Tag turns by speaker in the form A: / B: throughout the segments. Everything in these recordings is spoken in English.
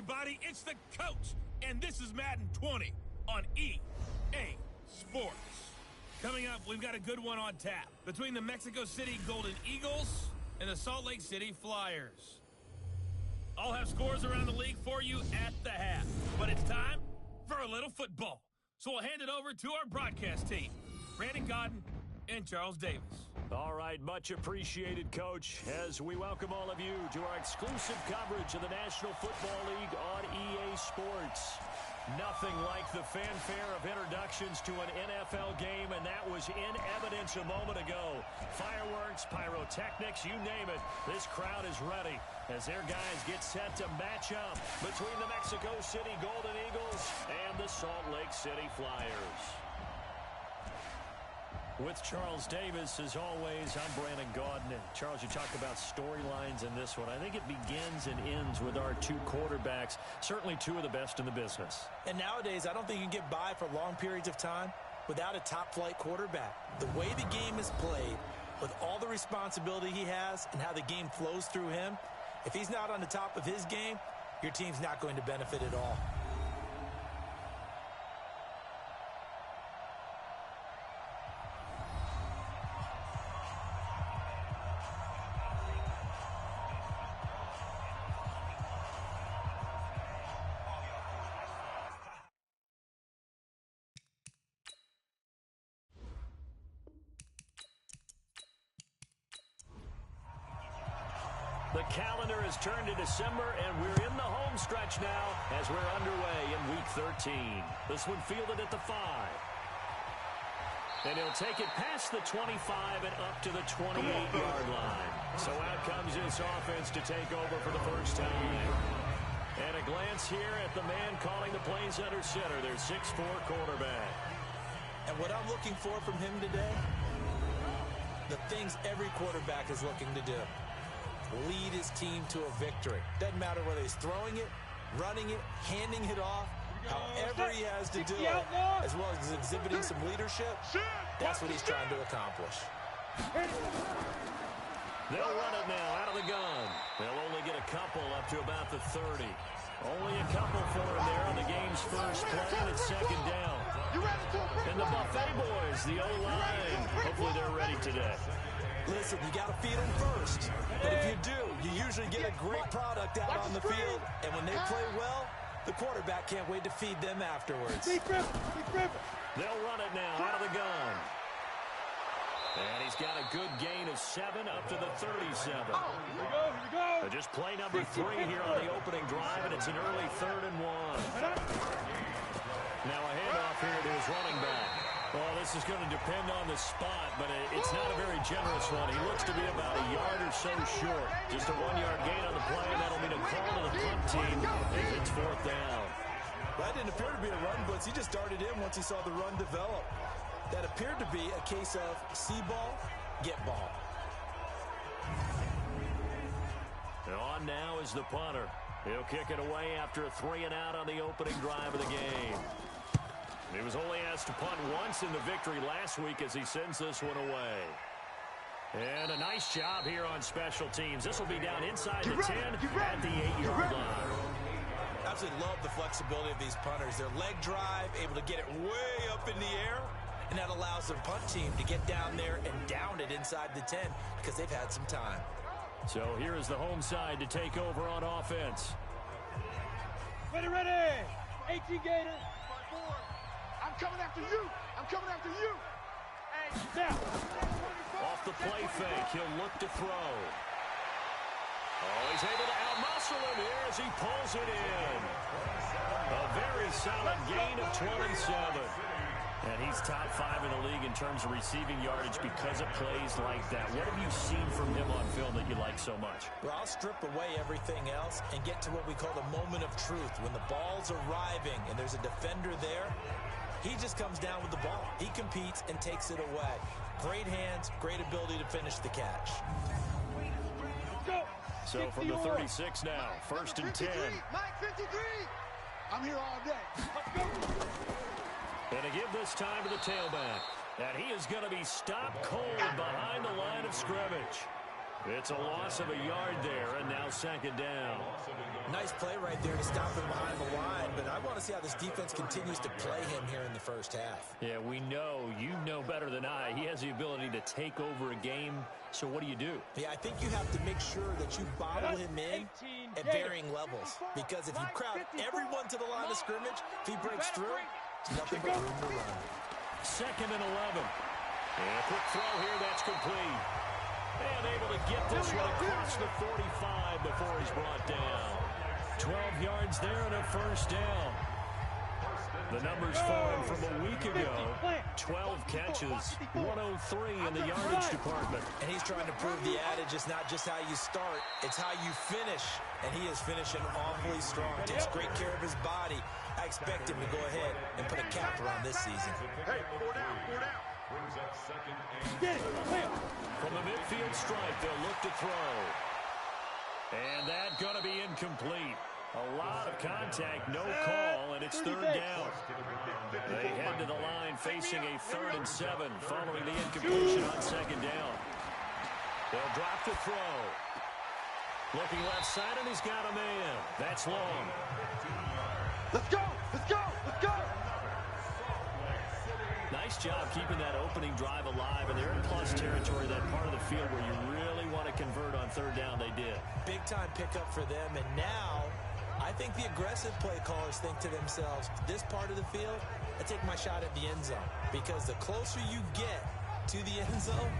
A: everybody? It's the coach, and this is Madden 20 on EA Sports. Coming up, we've got a good one on tap between the Mexico City Golden Eagles and the Salt Lake City Flyers. I'll have scores around the league for you at the half, but it's time for a little football. So we'll hand it over to our broadcast team, Brandon Godden and Charles Davis.
B: All right, much appreciated, Coach, as we welcome all of you to our exclusive coverage of the National Football League on EA Sports. Nothing like the fanfare of introductions to an NFL game, and that was in evidence a moment ago. Fireworks, pyrotechnics, you name it. This crowd is ready as their guys get set to match up between the Mexico City Golden Eagles and the Salt Lake City Flyers. With Charles Davis, as always, I'm Brandon Godden. And Charles, you talked about storylines in this one. I think it begins and ends with our two quarterbacks, certainly two of the best in the business.
C: And nowadays, I don't think you can get by for long periods of time without a top-flight quarterback. The way the game is played, with all the responsibility he has and how the game flows through him, if he's not on the top of his game, your team's not going to benefit at all.
B: The calendar has turned to December, and we're in the home stretch now as we're underway in Week 13. This one fielded at the 5. And he'll take it past the 25 and up to the 28-yard line. So out comes this offense to take over for the first time. And a glance here at the man calling the plays under center, their 6'4 quarterback.
C: And what I'm looking for from him today, the things every quarterback is looking to do. Lead his team to a victory. Doesn't matter whether he's throwing it, running it, handing it off, however he has to do it, as well as exhibiting some leadership, that's what he's trying to accomplish.
B: They'll run it now out of the gun. They'll only get a couple up to about the 30. Only a couple for him there on the game's first play, and it's second down. And the Buffet boys, the O-line, hopefully they're ready today.
C: Listen, you got to feed them first. But if you do, you usually get a great product out on the field. And when they play well, the quarterback can't wait to feed them afterwards.
B: They'll run it now out of the gun. And he's got a good gain of 7 up to the 37.
D: Here we go.
B: Just play number 3 here on the opening drive, and it's an early 3rd and 1. Now a handoff here to his running back. Well, this is going to depend on the spot, but it's not a very generous one. He looks to be about a yard or so short. Just a 1-yard gain on the play, and that'll mean a call to the punt team if it's 4th down.
C: That didn't appear to be a run blitz. He just darted in once he saw the run develop. That appeared to be a case of see ball, get ball.
B: And on now is the punter. He'll kick it away after a 3-and-out on the opening drive of the game. He was only asked to punt once in the victory last week as he sends this one away. And a nice job here on special teams. This will be down inside the 10 at the 8-yard line.
C: Absolutely love the flexibility of these punters. Their leg drive, able to get it way up in the air, and that allows the punt team to get down there and down it inside the 10 because they've had some time.
B: So here is the home side to take over on offense.
D: Ready. 18 Gators. I'm coming after you. Hey, now.
B: Off the play fake, he'll look to throw. Oh, he's able to outmuscle him here as he pulls it in. A very solid gain of 27. And he's top 5 in the league in terms of receiving yardage because of plays like that. What have you seen from him on film that you like so much?
C: Well, I'll strip away everything else and get to what we call the moment of truth. When the ball's arriving and there's a defender there, he just comes down with the ball. He competes and takes it away. Great hands, great ability to finish the catch.
B: So from the 36 now, 1st and 10.
D: Mike 53. I'm here all day. Let's go.
B: And to give this time to the tailback. And he is going to be stopped cold behind the line of scrimmage. It's a loss of a yard there, and now second down.
C: Nice play right there to stop him behind the line, but I want to see how this defense continues to play him here in the first half.
B: Yeah, we know. You know better than I. He has the ability to take over a game, so what do?
C: Yeah, I think you have to make sure that you bottle him in at varying levels, because if you crowd everyone to the line of scrimmage, if he breaks through, it's nothing but room to run.
B: Second and 11. And a quick throw here, that's complete. And able to get this one across the 45 before he's brought down. 12 yards there and a first down. The numbers falling from a week ago. 12 catches, 103 in the yardage department.
C: And he's trying to prove the adage, it's not just how you start, it's how you finish. And he is finishing awfully strong. Takes great care of his body. I expect him to go ahead and put a cap around this season.
D: Hey, 4 down, 4 down. Brings up second and...
B: From the midfield stripe, they'll look to throw. And that's going to be incomplete. A lot of contact, no call, and it's third down. They head to the line facing a 3rd and 7 following the incompletion on second down. They'll drop the throw. Looking left side, and he's got a man. That's long.
D: Let's go! Let's go! Let's go!
B: Nice job keeping that opening drive alive, and they're in plus territory, that part of the field where you really want to convert on third down. They did.
C: Big time pickup for them, and now I think the aggressive play callers think to themselves, this part of the field, I take my shot at the end zone, because the closer you get to the end zone,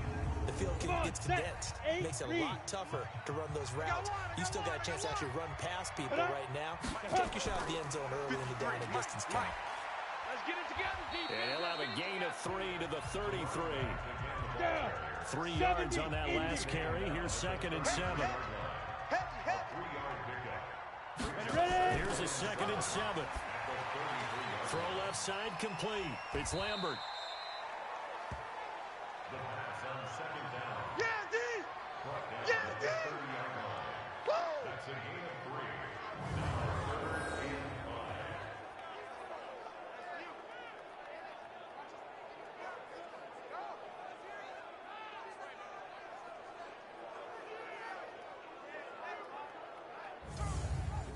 C: the field gets condensed. It makes it a lot tougher to run those routes. You still got a chance to actually run past people right now. Take your shot at the end zone early in the down and distance count.
D: Let's get it together, defense.
B: And he'll have a gain of 3 to the 33. 3 yards on that last carry. Here's 2nd and 7. Here's a 2nd and 7. Throw left side complete. It's Lambert.
D: Yeah, D! Yeah, D! Woo! That's a gain of 3.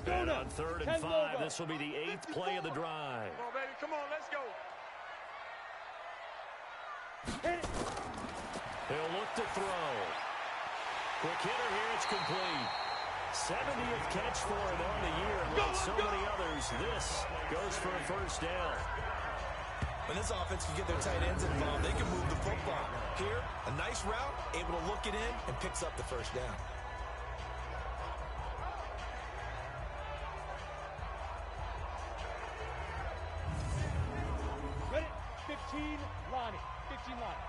B: And on 3rd and 5, this will be the 8th play of the drive.
D: Come on, baby. Come on, let's go.
B: He'll look to throw. Quick hitter here, it's complete. 70th catch for him on the year, and like so many others, this goes for a first down.
C: When this offense can get their tight ends involved, they can move the football. Here, a nice route, able to look it in, and picks up the first down.
E: Ready? 15, Lonnie. 15, Lonnie.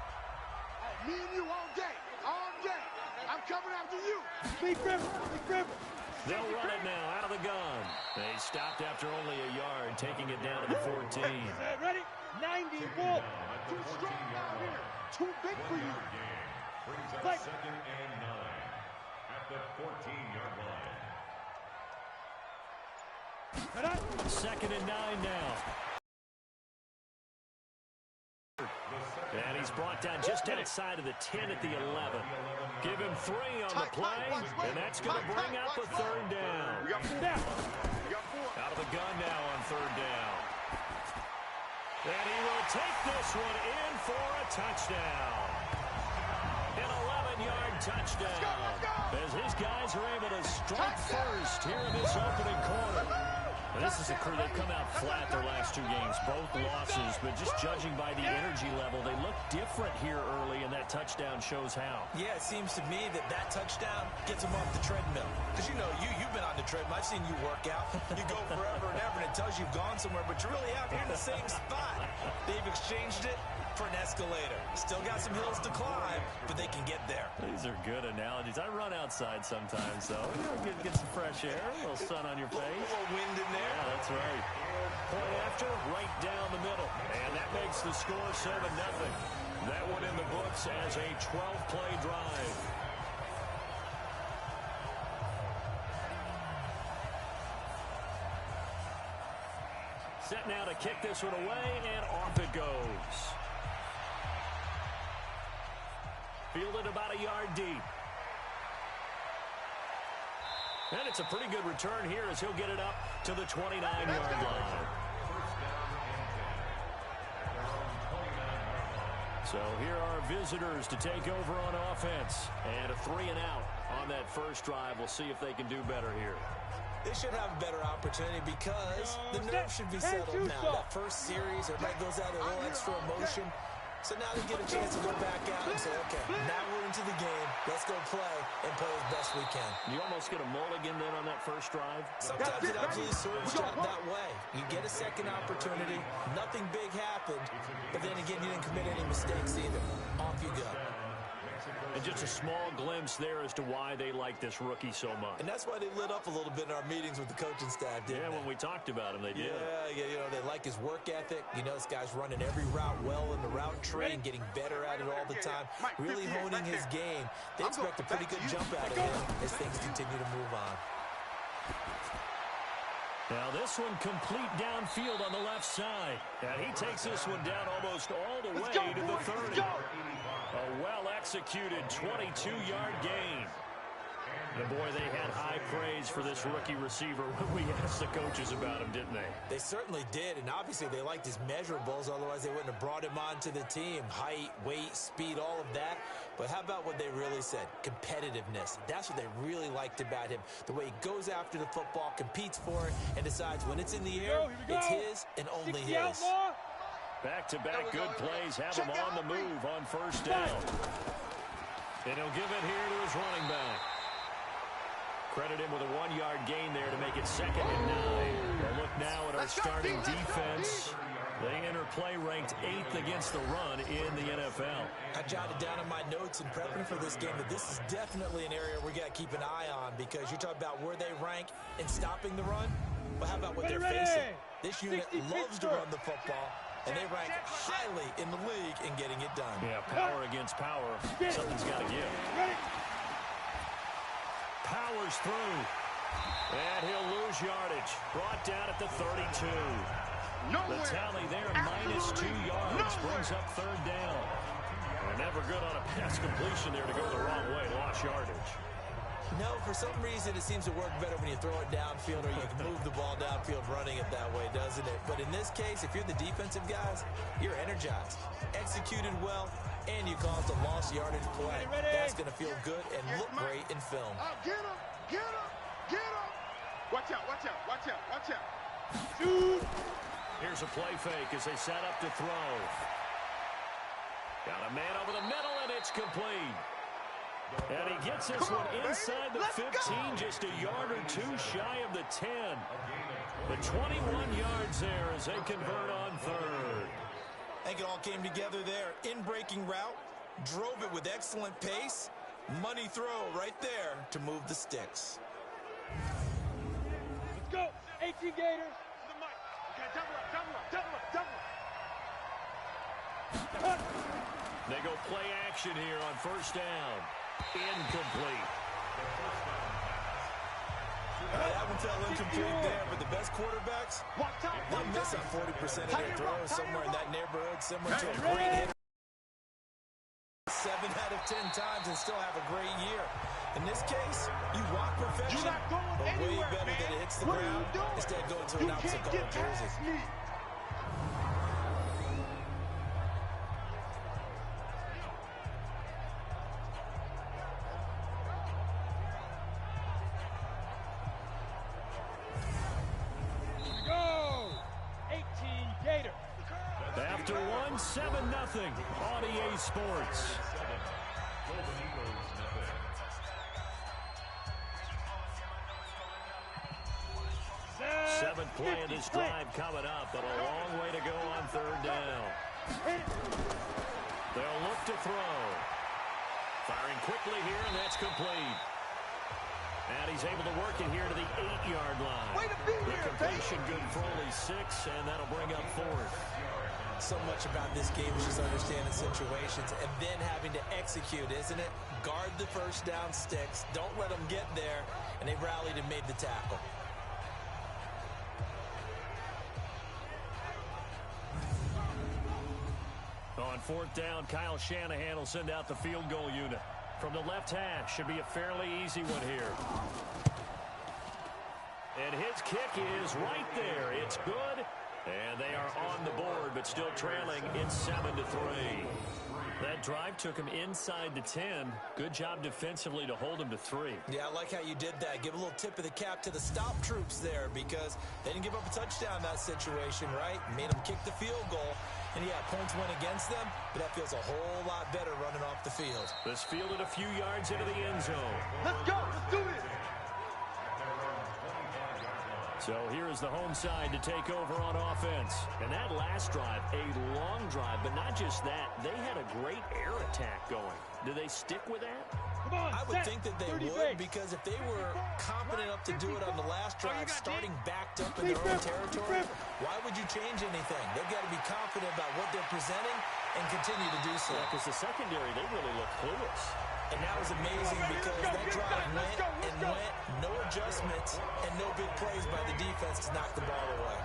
D: Me and you all day. All day. I'm coming after you.
E: Big River. Big River.
B: They'll run it now out of the gun. They stopped after only a yard, taking it down to the 14.
E: Ready? 90, Wolf.
D: Too strong down here. Too big for you.
F: Brings up
E: Fight.
F: 2nd and 9 at the 14-yard line.
E: Ready?
B: 2nd and 9 now. And he's brought down just outside of the 10 at the 11. Give him 3 on the play, and that's going to bring up a third down.
D: We got 4.
E: Down.
D: We got 4.
B: Out of the gun now on third down. And he will take this one in for a touchdown. An 11-yard touchdown. As his guys are able to strike first here in this opening quarter. And this is a crew, they've come out flat their last 2 games, both losses, but just judging by the energy level, they look different here early, and that touchdown shows how.
C: Yeah, it seems to me that touchdown gets them off the treadmill. Because, you know, you've been on the treadmill. I've seen you work out. You go forever and ever, and it tells you you've gone somewhere, but you're really out here in the same spot. They've exchanged it for an escalator. Still got some hills to climb, but they can get there.
B: These are good analogies. I run outside sometimes, though. You know, get some fresh air, a little sun on your face.
C: A little wind in there.
B: Yeah, that's right. Point after, right down the middle. And that makes the score 7-0. That one in the books as a 12-play drive. Set now to kick this one away, and off it goes. Fielded about a yard deep. And it's a pretty good return here as he'll get it up to the 29-yard line. So here are visitors to take over on offense. And a 3-and-out on that first drive. We'll see if they can do better here.
C: They should have a better opportunity because the nerves should be settled now. That first series, everybody goes out a little extra emotion. So now they get a chance to go back out and say, okay, now we're into the game. Let's go play and play as best we can.
B: You almost get a mulligan then on that first drive?
C: Sometimes it absolutely serves you that way. You get a second opportunity. Nothing big happened. But then again, you didn't commit any mistakes either. Off you go.
B: And just a small glimpse there as to why they like this rookie so much.
C: And that's why they lit up a little bit in our meetings with the coaching staff, didn't they?
B: When we talked about him, they did.
C: Yeah, you know, they like his work ethic. You know, this guy's running every route well in the route tree and getting better at it all the time. Really honing his game. They expect a pretty good jump out of him as things continue to move on.
B: Now this one complete downfield on the left side. And he takes this one down almost all the way to the 30. A well-executed 22-yard gain. And boy, they had high praise for this rookie receiver when we asked the coaches about him, didn't they?
C: They certainly did, and obviously they liked his measurables, otherwise they wouldn't have brought him onto the team. Height, weight, speed, all of that. But how about what they really said? Competitiveness. That's what they really liked about him. The way he goes after the football, competes for it, and decides when it's in the air, it's his and only his.
B: Back-to-back good plays have him on the move on first down. And he'll give it here to his running back. Credit him with a 1-yard gain there to make it 2nd and 9. We'll look now at our starting defense. They enter play ranked 8th against the run in the NFL.
C: I jotted down in my notes in prepping for this game that this is definitely an area we got to keep an eye on because you're talking about where they rank in stopping the run. But how about what they're facing? This unit loves to run the football, and they rank highly in the league in getting it done.
B: Yeah, power against power. Something's got to give. Powers through. And he'll lose yardage. Brought down at the 32. The tally there, -2 yards. Brings up 3rd down. And never good on a pass completion there to go the wrong way. Lost yardage.
C: No, for some reason it seems to work better when you throw it downfield or you can move the ball downfield running it that way, doesn't it? But in this case, if you're the defensive guys, you're energized, executed well, and you caused a lost yardage play. That's going to feel good and look great in film.
G: Get him! Get him! Get him! Watch out! Watch out! Watch out! Watch out! Shoot!
B: Here's a play fake as they set up to throw. Got a man over the middle, and it's complete. And he gets this one inside the 15, just a yard or two shy of the 10. The 21 yards there as they convert on 3rd.
C: I think it all came together there. In-breaking route, drove it with excellent pace. Money throw right there to move the sticks.
E: Let's go. 18 Gators.
G: Okay, double up, double up, double up, double up.
B: They go play action here on first down. Incomplete.
C: That one fell incomplete there, but the best quarterbacks, they'll miss on 40% of their throws somewhere in that neighborhood, similar to a great hitter. 7 out of 10 times and still have a great year. In this case, you want perfection, but way better than it hits the ground instead of going to an opposite color jersey.
B: After 1, 7-0 on EA Sports. Seventh play of this drive coming up, but a long way to go on 3rd down. They'll look to throw. Firing quickly here, and that's complete. And he's able to work it here to the 8-yard line. The completion good for only 6, and that'll bring up 4th.
C: So much about this game is just understanding situations and then having to execute, isn't it? Guard the first down sticks. Don't let them get there. And they rallied and made the tackle.
B: On 4th down, Kyle Shanahan will send out the field goal unit. From the left hash, should be a fairly easy one here. And his kick is right there. It's good. And they are on the board, but still trailing. It's 7-3. That drive took him inside the 10. Good job defensively to hold him to 3.
C: Yeah, I like how you did that. Give a little tip of the cap to the stop troops there because they didn't give up a touchdown in that situation, right? Made them kick the field goal. And, yeah, points went against them, but that feels a whole lot better running off the field.
B: This fielded a few yards into the end zone.
G: Let's go. Let's do this.
B: So here is the home side to take over on offense. And that last drive, a long drive, but not just that. They had a great air attack going. Do they stick with that?
C: I would think that they would because if they were confident enough to do it on the last drive, starting backed up in their own territory, why would you change anything? They've got to be confident about what they're presenting and continue to do so.
B: Because the secondary, they really look clueless.
C: And that was amazing because that drive went and went, no adjustments, and no big plays by the defense to knock the ball away.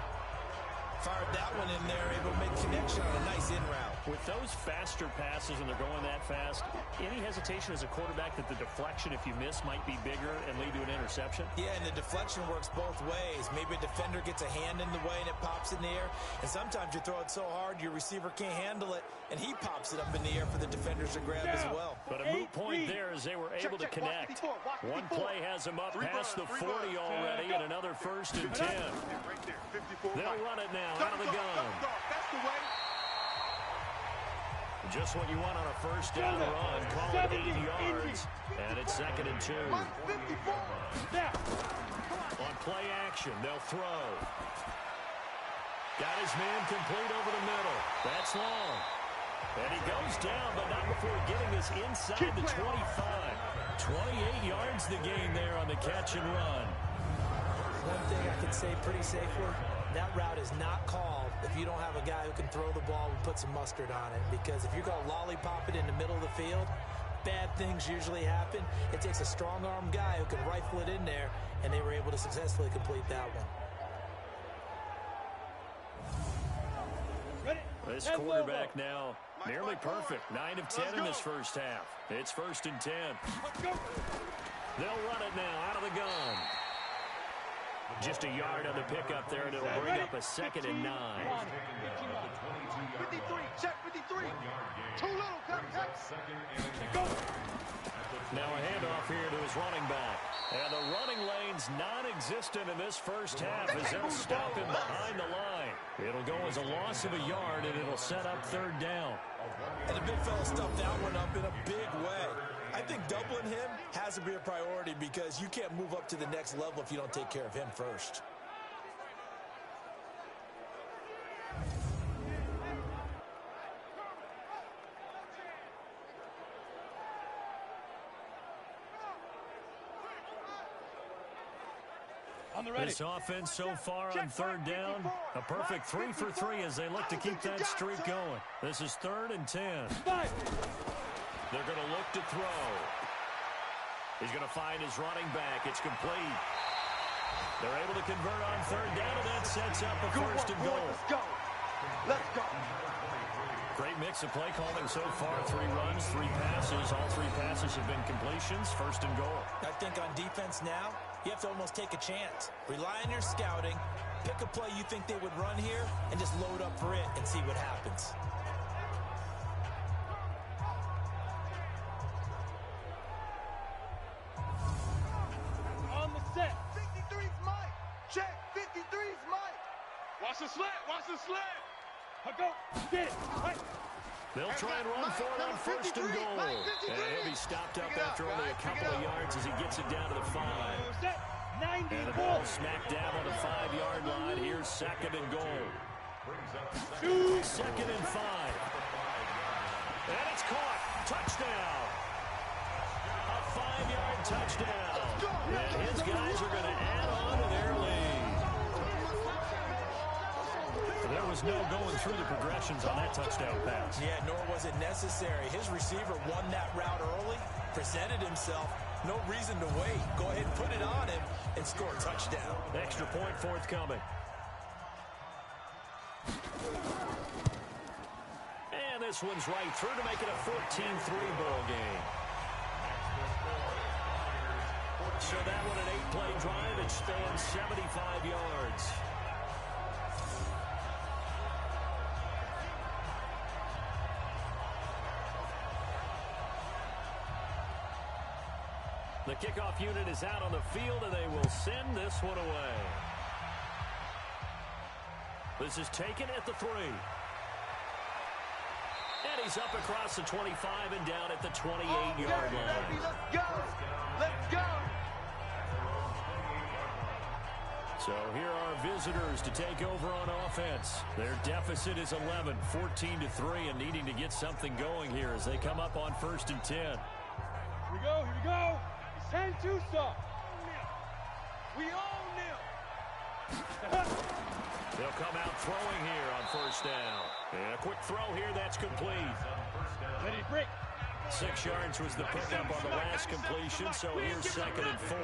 C: Fired that one in there, able to make connection on a nice in route.
B: With those faster passes and they're going that fast, any hesitation as a quarterback that the deflection, if you miss, might be bigger and lead to an interception?
C: Yeah, and the deflection works both ways. Maybe a defender gets a hand in the way and it pops in the air. And sometimes you throw it so hard your receiver can't handle it, and he pops it up in the air for the defenders to grab as well.
B: But a moot point there as they were able to connect. One play has them up past the 40 already, and another 1st and 10. They'll run it now out of the gun.
G: That's the way.
B: Just what you want on a first down run. Call it 80 yards. And it's 2nd and 2. On play action, they'll throw. Got his man complete over the middle. That's long. And he goes down, but not before getting this inside the 25. 28 yards the gain there on the catch and run.
C: One thing I can say pretty safely, that route is not called if you don't have a guy who can throw the ball and put some mustard on it. Because if you're going to lollipop it in the middle of the field, bad things usually happen. It takes a strong-arm guy who can rifle it in there, and they were able to successfully complete that one.
B: This quarterback now nearly perfect. 9 of 10 in this first half. It's 1st and 10. They'll run it now out of the gun. Just a yard on the pickup there, and it'll bring up a 2nd and 9.
G: 53, check 53. Too little, cut.
B: Now a handoff here to his running back. And the running lane's non-existent in this first half as they'll stop him behind the line. It'll go as a loss of a yard, and it'll set up 3rd down.
C: And the big fella stuffed that one up in a big way. I think doubling him has to be a priority because you can't move up to the next level if you don't take care of him first.
B: This offense so far on 3rd down, a perfect 3 for 3 as they look to keep that streak going. This is 3rd and 10. They're going to look to throw. He's going to find his running back. It's complete. They're able to convert on 3rd down, and that sets up a 1st and goal.
G: Let's go. Let's go.
B: Great mix of play calling so far. 3 runs, 3 passes. All 3 passes have been completions. 1st and goal.
C: I think on defense now, you have to almost take a chance. Rely on your scouting. Pick a play you think they would run here and just load up for it and see what happens.
E: On the set.
G: 53's Mike. Check. 53's Mike. Watch the slant. Watch the slant.
E: I go. Get it. Right.
B: They'll try and run for it on 1st and goal. And he'll be stopped up after only a couple of yards as he gets it down to the 5.
E: Set. 90.
B: And the ball smacked down on the 5-yard line. Here's 2nd and goal. 2nd and 5. And it's caught. Touchdown. A 5-yard touchdown. And his guys are going to add on to their lead. There was no going through the progressions on that touchdown pass.
C: Yeah, nor was it necessary. His receiver won that route early, presented himself. No reason to wait. Go ahead and put it on him and score a touchdown.
B: Extra point forthcoming. And this one's right through to make it a 14-3 ball game. So that one, an 8-play drive. It spans 75 yards. The kickoff unit is out on the field, and they will send this one away. This is taken at the 3. And he's up across the 25 and down at the 28-yard line.
G: Let's go. Let's go.
B: So here are visitors to take over on offense. Their deficit is 11, 14-3, and needing to get something going here as they come up on 1st and 10.
E: Here we go, here we go. 10-2 stop. We own them.
B: They'll come out throwing here on 1st down. And a quick throw here, that's complete.
E: Ready to break.
B: 6 yards was the pickup on the last completion, so here's 2nd and 4.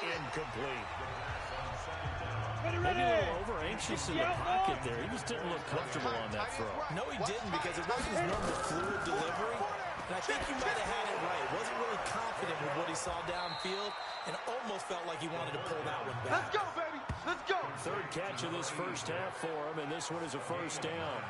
B: Incomplete. Maybe a little over anxious in the pocket there. He just didn't look comfortable on that throw.
C: No, he didn't, because it wasn't his normal fluid delivery. And I think he might have had it right. Wasn't really confident with what he saw downfield and almost felt like he wanted to pull that one back.
G: Let's go, baby. Let's go.
B: 3rd catch of this 1st half for him, and this one is a 1st down.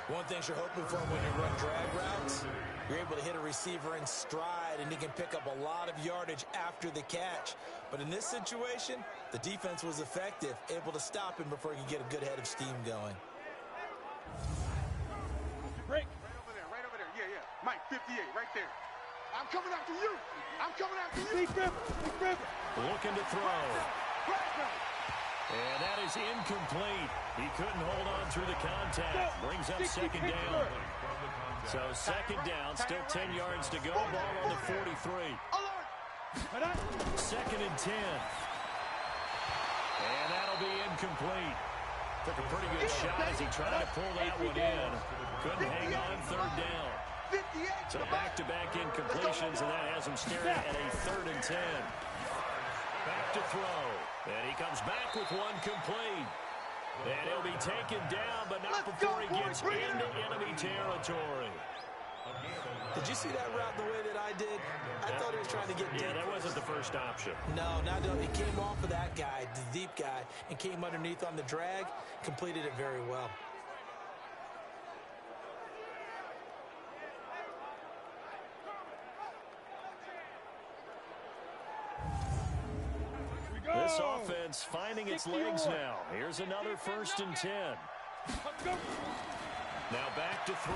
C: One thing you're hoping for when you run drag routes, you're able to hit a receiver in stride, and he can pick up a lot of yardage after the catch. But in this situation, the defense was effective, able to stop him before he could get a good head of steam going.
E: Break.
G: Right over there. Yeah. Mike, 58, right there. I'm coming after you. I'm coming after you.
E: Big grip.
B: Looking to throw. And that is incomplete. He couldn't hold on through the contact. Brings up 2nd down. So 2nd down, still 10 yards to go. Ball on the 43. 2nd and 10. And that'll be incomplete. Took a pretty good shot as he tried to pull that one in. Couldn't hang on 3rd down. So back-to-back incompletions, and that has him staring at a 3rd and 10. Back to throw. And he comes back with one complete. And he'll be taken down, but not before he gets into enemy territory.
C: Did you see that route the way that I did? I thought he was trying to get deep.
B: Yeah, that wasn't the first option.
C: No, not he came off of that guy, the deep guy, and came underneath on the drag, completed it very well.
B: This offense finding its legs now. Here's another 1st and 10. Now back to throw.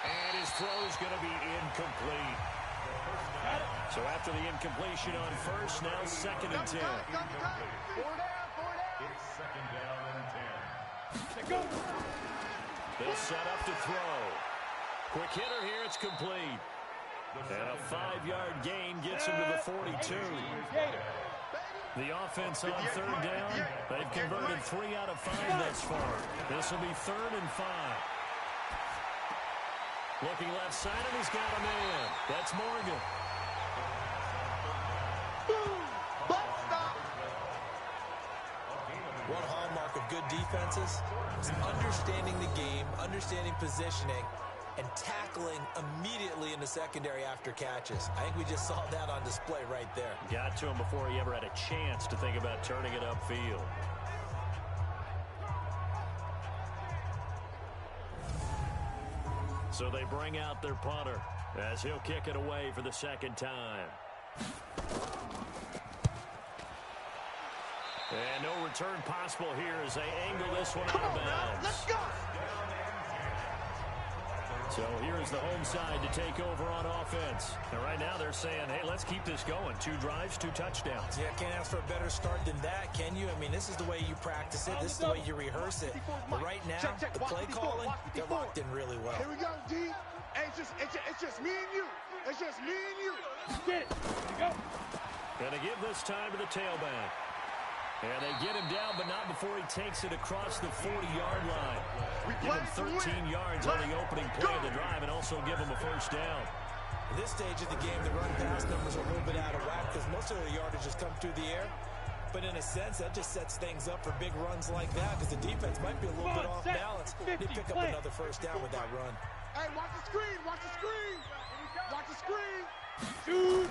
B: And his throw's going to be incomplete. So after the incompletion on 1st, now 2nd and 10.
F: It's 2nd down and 10.
B: They'll set up to throw. Quick hitter here, it's complete. And a 5-yard gain gets him to the 42. The offense on 3rd down, they've converted 3 out of 5 thus far. This will be 3rd and 5. Looking left side, and he's got a man. That's Morgan.
C: One hallmark of good defenses is understanding the game, understanding positioning, and tackling immediately in the secondary after catches. I think we just saw that on display right there.
B: Got to him before he ever had a chance to think about turning it upfield. So they bring out their punter as he'll kick it away for the 2nd time. And no return possible here as they angle this one out of bounds.
G: Let's go.
B: So here's the home side to take over on offense. And right now they're saying, hey, let's keep this going. 2 drives, 2 touchdowns.
C: Yeah, can't ask for a better start than that, can you? I mean, this is the way you practice it. This is the way you rehearse it. But right now, the play calling, they're locked in really well.
G: Here we go, D. Hey, it's just me and you. It's just me and you.
E: Get it. Here we go.
B: And they give this time to the tailback. And they get him down, but not before he takes it across the 40-yard line. Give him 13 yards on the opening play of the drive and also give him a 1st down.
C: At this stage of the game, the run-pass numbers are a little bit out of whack because most of the yardage has come through the air. But in a sense, that just sets things up for big runs like that because the defense might be a little bit off balance. They pick up another first down with that run.
G: Hey, watch the screen, watch the screen. Watch the screen. Shoot.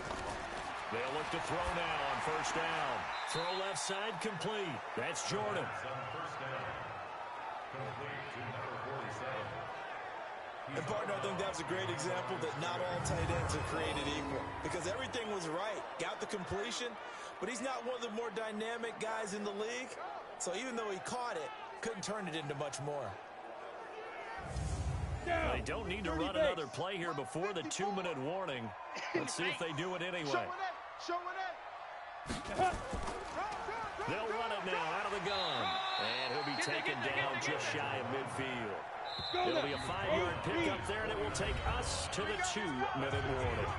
B: They'll look to throw now on first down. Throw left side complete. That's Jordan.
F: First down. Complete to number 47.
C: And, partner, I think that's a great example that not all tight ends are created equal because everything was right. Got the completion, but he's not one of the more dynamic guys in the league. So even though he caught it, couldn't turn it into much more.
B: They don't need to run another play here before the 2-minute warning. Let's see if they do it anyway. They'll run it now out of the gun. And he'll be taken down just shy of midfield. It'll be a 5-yard pickup there, and it will take us to the 2-minute warning.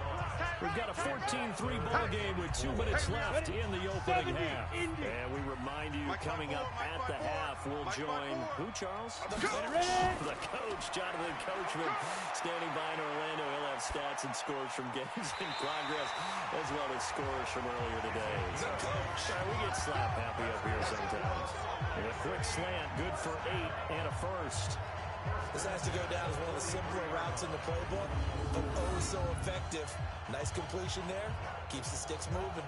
B: We've got a 14-3 ball game with 2 minutes left in the opening half. And we remind you, coming up at the half, we'll join who, Charles? The coach, Jonathan Coachman, standing by in Orlando. He'll have stats and scores from games in progress, as well as scores from earlier today. We get slap happy up here sometimes. And a quick slant, good for 8 and a first.
C: This has to go down as one of the simpler routes in the playbook, but oh so effective. Nice completion there. Keeps the sticks moving.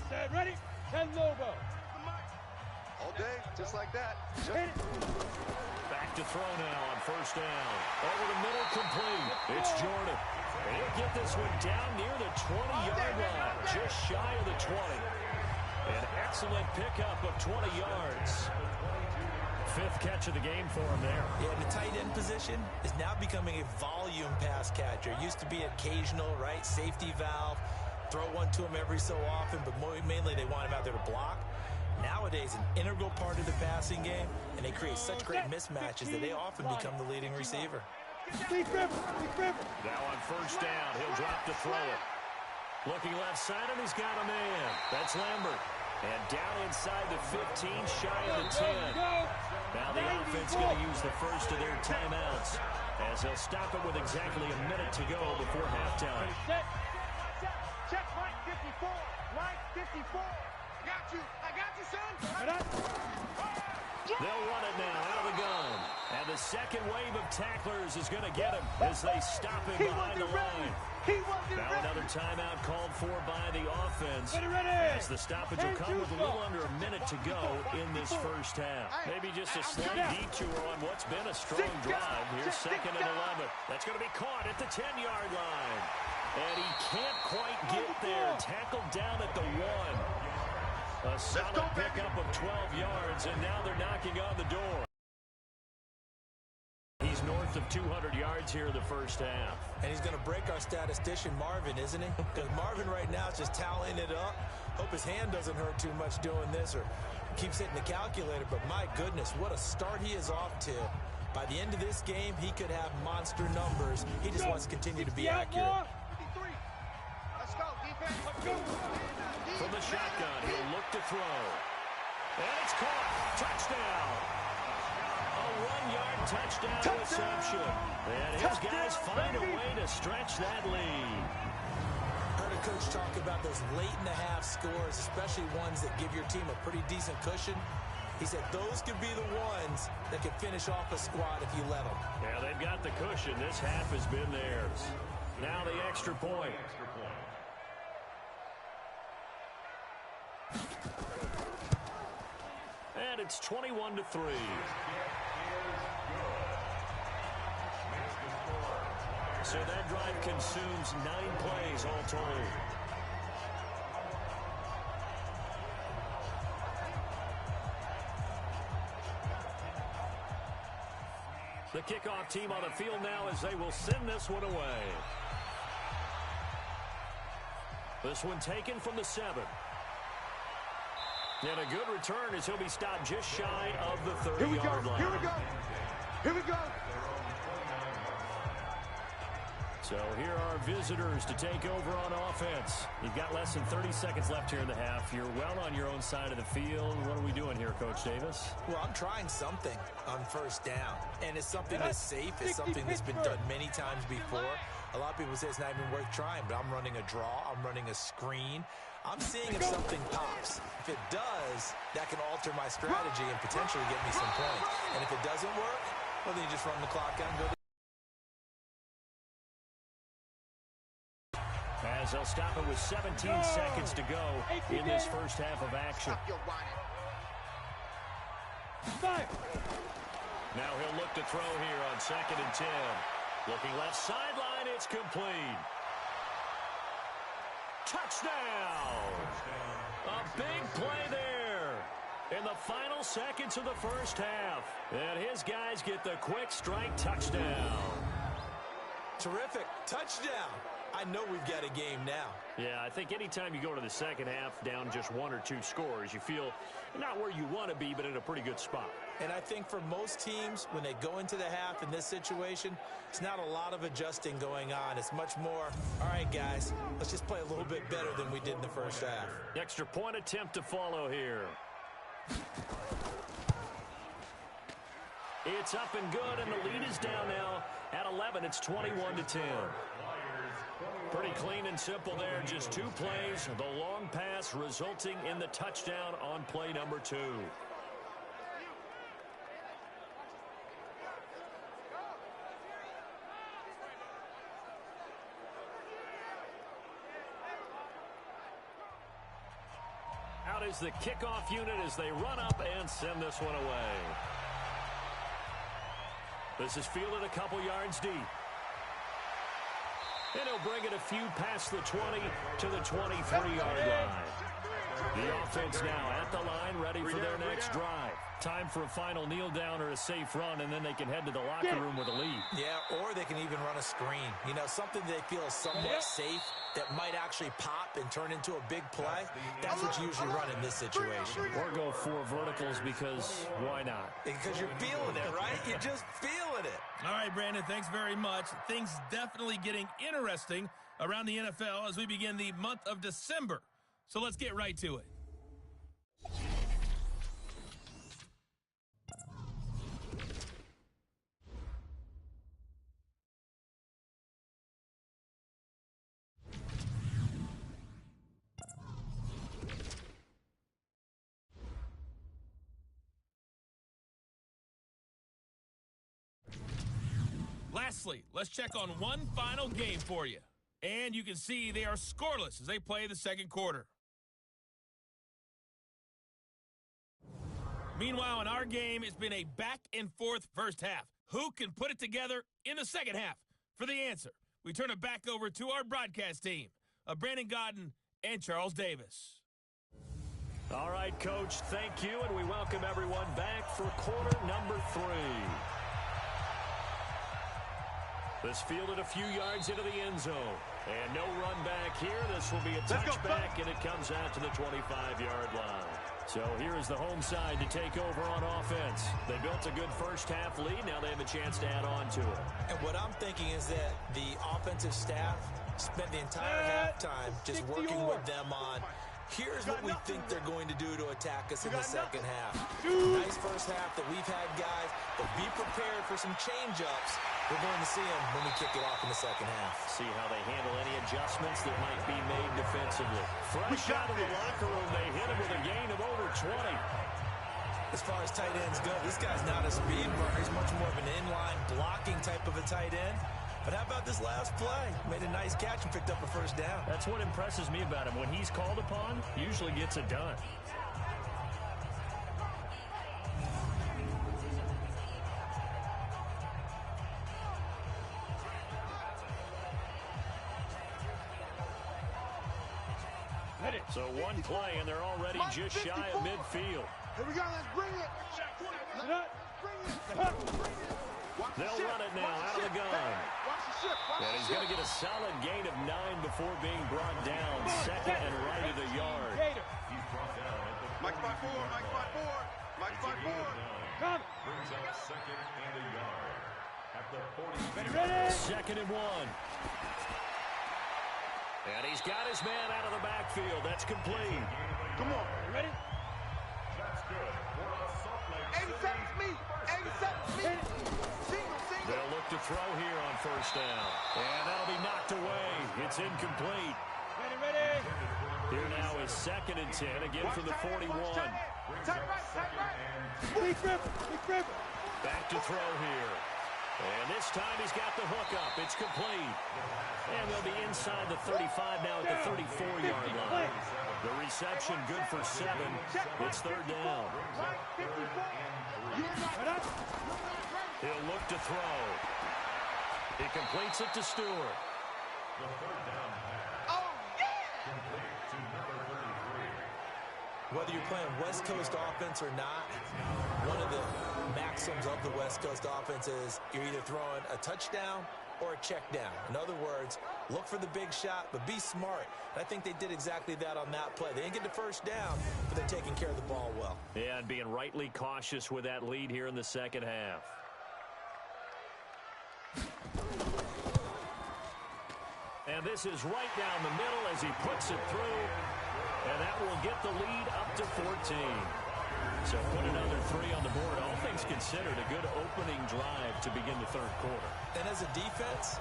E: Set, ready? 10 Lobo.
G: All day, just like that.
B: Back to throw now on first down. Over the middle, complete. It's Jordan. And he'll get this one down near the 20-yard line, just shy of the 20. An excellent pickup of 20 yards. 5th catch of the game for him there.
C: Yeah, the tight end position is now becoming a volume pass catcher. Used to be occasional, right? Safety valve. Throw one to him every so often, but mainly they want him out there to block. Nowadays, an integral part of the passing game, and they create such great mismatches that they often become the leading receiver.
B: Now on first down, he'll drop to throw it. Looking left side, and he's got a man. That's Lambert. And down inside the 15, shy of the 10. Now the offense going to use the first of their timeouts, as they'll stop it with exactly a minute to go before halftime.
E: Check right 54. Right 54. I got you, son.
B: They'll run it now out of the gun. And the second wave of tacklers is going to get him as they stop him behind the line. Now another timeout called for by the offense, as the stoppage will come with a little under a minute to go in this first half. Maybe just a slight detour on what's been a strong drive. Here's 2nd and 11. That's going to be caught at the 10-yard line. And he can't quite get there. Tackled down at the 1. A solid pickup of 12 yards, and now they're knocking on the door. He's north of 200 yards here in the first half.
C: And he's going to break our statistician, Marvin, isn't he? Because Marvin right now is just tallying it up. Hope his hand doesn't hurt too much doing this or keeps hitting the calculator. But my goodness, what a start he is off to. By the end of this game, he could have monster numbers. He just wants to continue to be accurate.
G: Let's go, defense. Let's go.
B: From the shotgun, he'll look to throw. And it's caught. Touchdown. A 1-yard touchdown reception. And his guys find a way to stretch that lead.
C: Heard a coach talk about those late-in-the-half scores, especially ones that give your team a pretty decent cushion. He said those could be the ones that could finish off a squad if you let them.
B: Yeah, they've got the cushion. This half has been theirs. Now the extra point. And it's 21-3. So that drive consumes 9 plays all told. The kickoff team on the field now as they will send this one away. This one taken from the 7. And a good return as he'll be stopped just shy of the 30-yard line.
G: Here we go. Here we go.
B: So here are visitors to take over on offense. You've got less than 30 seconds left here in the half. You're well on your own side of the field. What are we doing here, Coach Davis?
C: Well, I'm trying something on first down. And it's something that's safe. It's something that's been done many times before. A lot of people say it's not even worth trying, but I'm running a draw. I'm running a screen. I'm seeing if something pops. If it does, that can alter my strategy and potentially get me some points. And if it doesn't work, well, then you just run the clock out and go.
B: As they'll stop it with 17 seconds to go in this first half of action. Now he'll look to throw here on 2nd and 10. Looking left sideline, it's complete. Touchdown! A big play there in the final seconds of the first half. And his guys get the quick strike touchdown.
C: Terrific. Touchdown. I know we've got a game now.
B: Yeah, I think anytime you go to the second half down just 1 or 2 scores, you feel not where you want to be, but in a pretty good spot.
C: And I think for most teams, when they go into the half in this situation, it's not a lot of adjusting going on. It's much more, all right, guys, let's just play a little bit better than we did in the first half.
B: Extra point attempt to follow here. It's up and good, and the lead is down now at 11. It's 21-10. Pretty clean and simple there. Just 2 plays. The long pass resulting in the touchdown on play number 2. Out is the kickoff unit as they run up and send this one away. This is fielded a couple yards deep. And he'll bring it a few past the 20 to the 23-yard line. The offense now at the line, ready for their next drive. Time for a final kneel down or a safe run, and then they can head to the locker room with a lead.
C: Yeah, or they can even run a screen. You know, something they feel is somewhat safe that might actually pop and turn into a big play. That's what you usually run in this situation.
B: Or go 4 verticals because why not?
C: Because you're feeling it, right? You're just feeling it.
A: All right, Brandon, thanks very much. Things definitely getting interesting around the NFL as we begin the month of December. So let's get right to it. Lastly, let's check on one final game for you. And you can see they are scoreless as they play the second quarter. Meanwhile, in our game, it's been a back-and-forth first half. Who can put it together in the second half? For the answer, we turn it back over to our broadcast team of Brandon Godden and Charles Davis.
B: All right, Coach, thank you, and we welcome everyone back for quarter number 3. This fielded a few yards into the end zone. And no run back here. This will be a touchback, and it comes out to the 25-yard line. So here is the home side to take over on offense. They built a good first half lead. Now they have a chance to add on to it.
C: And what I'm thinking is that the offensive staff spent the entire halftime just working with them on, here's what we think they're going to do to attack us in the second half. Nice first half that we've had, guys, but be prepared for some change-ups. We're going to see them when we kick it off in the second half.
B: See how they handle any adjustments that might be made defensively. Fresh out of the locker room, they hit him with a gain of over 20.
C: As far as tight ends go, this guy's not a speed burner. He's much more of an inline blocking type of a tight end. But how about this last play? Made a nice catch and picked up a first down.
B: That's what impresses me about him. When he's called upon, usually gets it done. So one play, and they're already just shy of midfield.
G: Here we go, let's bring it.
B: They'll run it now out of the gun. And he's going to get a solid gain of 9 before being brought down. Second and right of the yard.
G: Mike 5-4, Mike 5-4, Mike 5-4.
F: Brings up second and a yard. At the
E: Ready?
B: 2nd and 1. And he's got his man out of the backfield. That's complete.
G: Come on.
E: Ready?
F: That's good. For a Salt Lake
G: 87's me. 87's me. Single.
B: They'll look to throw here on 1st down. And that'll be knocked away. It's incomplete.
E: Ready?
B: Here now is 2nd and 10, again from the 41.
G: Tight right.
E: Big grip.
B: Back to throw here. And this time he's got the hook up. It's complete. And they'll be inside the 35 now at the 34-yard line. The reception good for 7. It's 3rd down. He'll look to throw. He completes it to Stewart.
F: The 3rd down pass.
G: Oh, yeah!
F: Complete to number 33.
C: Whether you're playing West Coast offense or not, one of the maxims of the West Coast offense is you're either throwing a touchdown or a check down. In other words, look for the big shot, but be smart. And I think they did exactly that on that play. They didn't get the 1st down, but they're taking care of the ball well.
B: Yeah, and being rightly cautious with that lead here in the 2nd half. And this is right down the middle as he puts it through. And that will get the lead up to 14. So put another 3 on the board. All things considered, a good opening drive to begin the 3rd quarter.
C: And as a defense,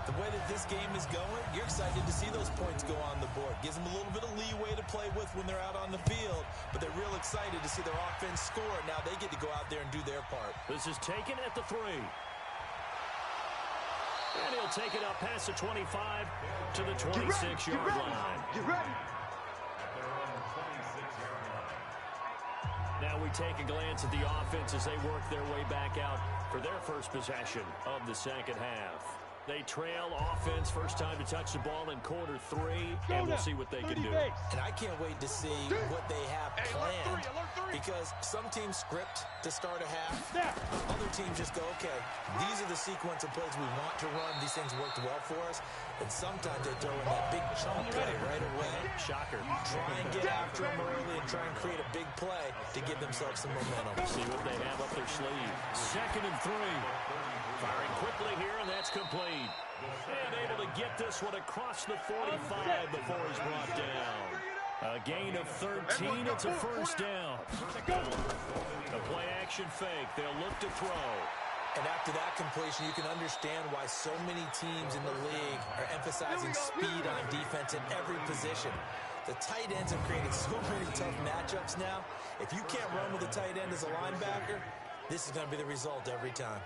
C: the way that this game is going, you're excited to see those points go on the board. Gives them a little bit of leeway to play with when they're out on the field, but they're real excited to see their offense score. Now they get to go out there and do their part.
B: This is taken at the 3. And he'll take it up past the 25 to the 26-yard line.
G: Get ready.
F: At their own 26-yard line.
B: Now we take a glance at the offense as they work their way back out for their first possession of the 2nd half. They trail offense, first time to touch the ball in quarter 3, and we'll see what they can do.
C: And I can't wait to see what they have planned, because some teams script to start a half. Other teams just go, okay, these are the sequence of plays we want to run. These things worked well for us. And sometimes they throw in that big chunk play right away.
B: Shocker.
C: Try and get after them early and try and create a big play to give themselves some momentum.
B: See what they have up their sleeve. 2nd and 3. Firing quickly here, and that's complete. And able to get this one across the 45 before he's brought down. A gain of 13. It's a 1st down. A play-action fake. They'll look to throw.
C: And after that completion, you can understand why so many teams in the league are emphasizing speed on defense in every position. The tight ends have created so many tough matchups now. If you can't run with a tight end as a linebacker, this is going to be the result every time.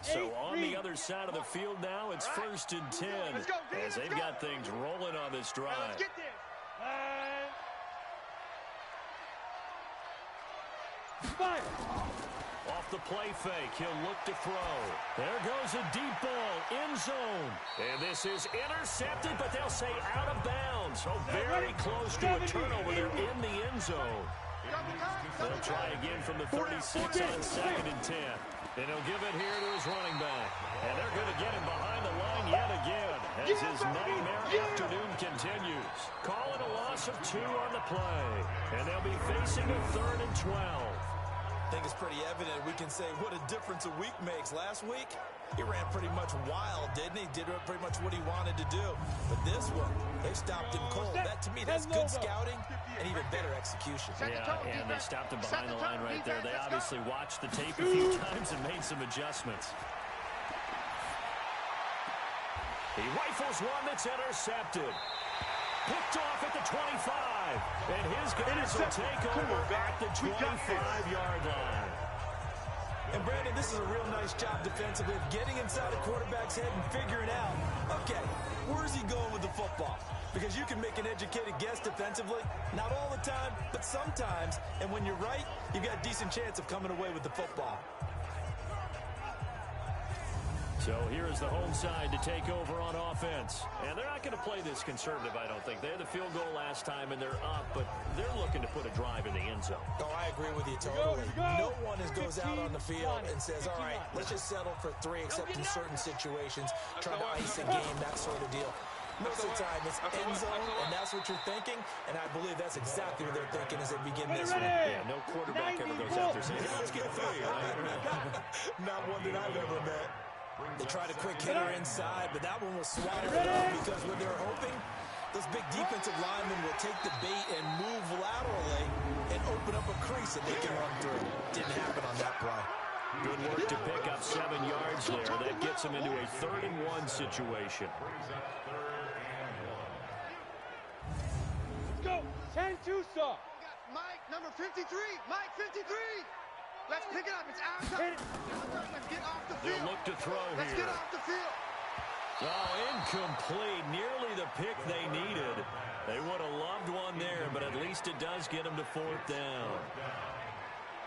B: So on the other side of the field now, it's 1st and 10 as they've got things rolling on this drive.
E: Let's get this. Fire.
B: Off the play fake, he'll look to throw. There goes a deep ball, end zone. And this is intercepted, but they'll say out of bounds. So very close to a turnover there in the end zone. They'll try again from the 36 on 2nd and 10. And he'll give it here to his running back. And they're going to get him behind the line yet again as his nightmare afternoon continues. Calling a loss of 2 on the play. And they'll be facing a 3rd and 12.
C: I think it's pretty evident. We can say what a difference a week makes. Last week, he ran pretty much wild, didn't he? Did pretty much what he wanted to do. But this one, they stopped him cold. That, to me, that's good scouting and even better execution.
B: Yeah, and they stopped him behind the line right there. They obviously watched the tape a few times and made some adjustments. He rifles one that's intercepted. Picked off at the 25. And his guys will take over at the 25-yard line.
C: And Brandon, this is a real nice job defensively of getting inside the quarterback's head and figuring out, okay, where's he going with the football? Because you can make an educated guess defensively. Not all the time, but sometimes. And when you're right, you've got a decent chance of coming away with the football.
B: So here is the home side to take over on offense. And they're not going to play this conservative, I don't think. They had the field goal last time, and they're up, but they're looking to put a drive in the end zone.
C: Oh, I agree with you totally. No one goes out on the field and says, all right, let's just settle for 3, except in certain situations, trying to ice a game, that sort of deal. Most of the time, it's end zone, and that's what you're thinking, and I believe that's exactly what they're thinking as they begin this one.
B: Yeah, no quarterback ever goes out there saying, hey, let's get 3, right?
C: Not one that I've ever met. They tried a quick hitter inside, but that one was swallowed up because what they're hoping, those big defensive linemen will take the bait and move laterally and open up a crease that they can run through. Didn't happen on that play.
B: Good work to pick up 7 yards there. That gets them into a 3rd-and-1 situation.
E: Let's go. 10-2 saw.
G: Mike, number 53. Mike, 53. Let's pick it up. It's our time. Let's get off the field.
B: They'll look to throw
G: Let's
B: here.
G: get off the field.
B: Oh, incomplete. Nearly the pick they needed. They would have loved one there, but at least it does get them to 4th down.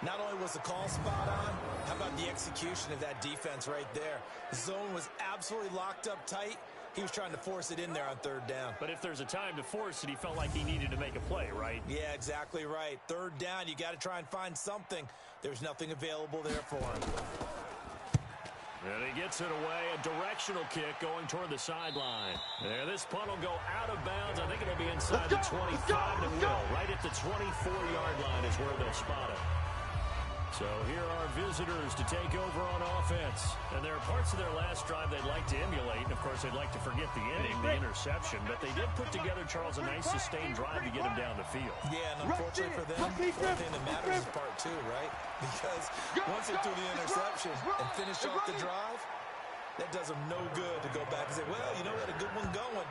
C: Not only was the call spot on, how about the execution of that defense right there? The zone was absolutely locked up tight. He was trying to force it in there on 3rd down.
B: But if there's a time to force it, he felt like he needed to make a play, right?
C: Yeah, exactly right. 3rd down, you got to try and find something. There's nothing available there for him.
B: And he gets it away. A directional kick going toward the sideline. There, this punt will go out of bounds. I think it'll be inside the 25, and it will. Right at the 24-yard line is where they'll spot it. So here are visitors to take over on offense. And there are parts of their last drive they'd like to emulate. And, of course, they'd like to forget the ending, the interception. But they did put together, Charles, a nice sustained drive to get them down the field.
C: Yeah, and unfortunately for them, the only thing that matters is part 2, right? Because once they threw the interception and finished off the drive, that does them no good to go back and say, well, you know, we had a good one going.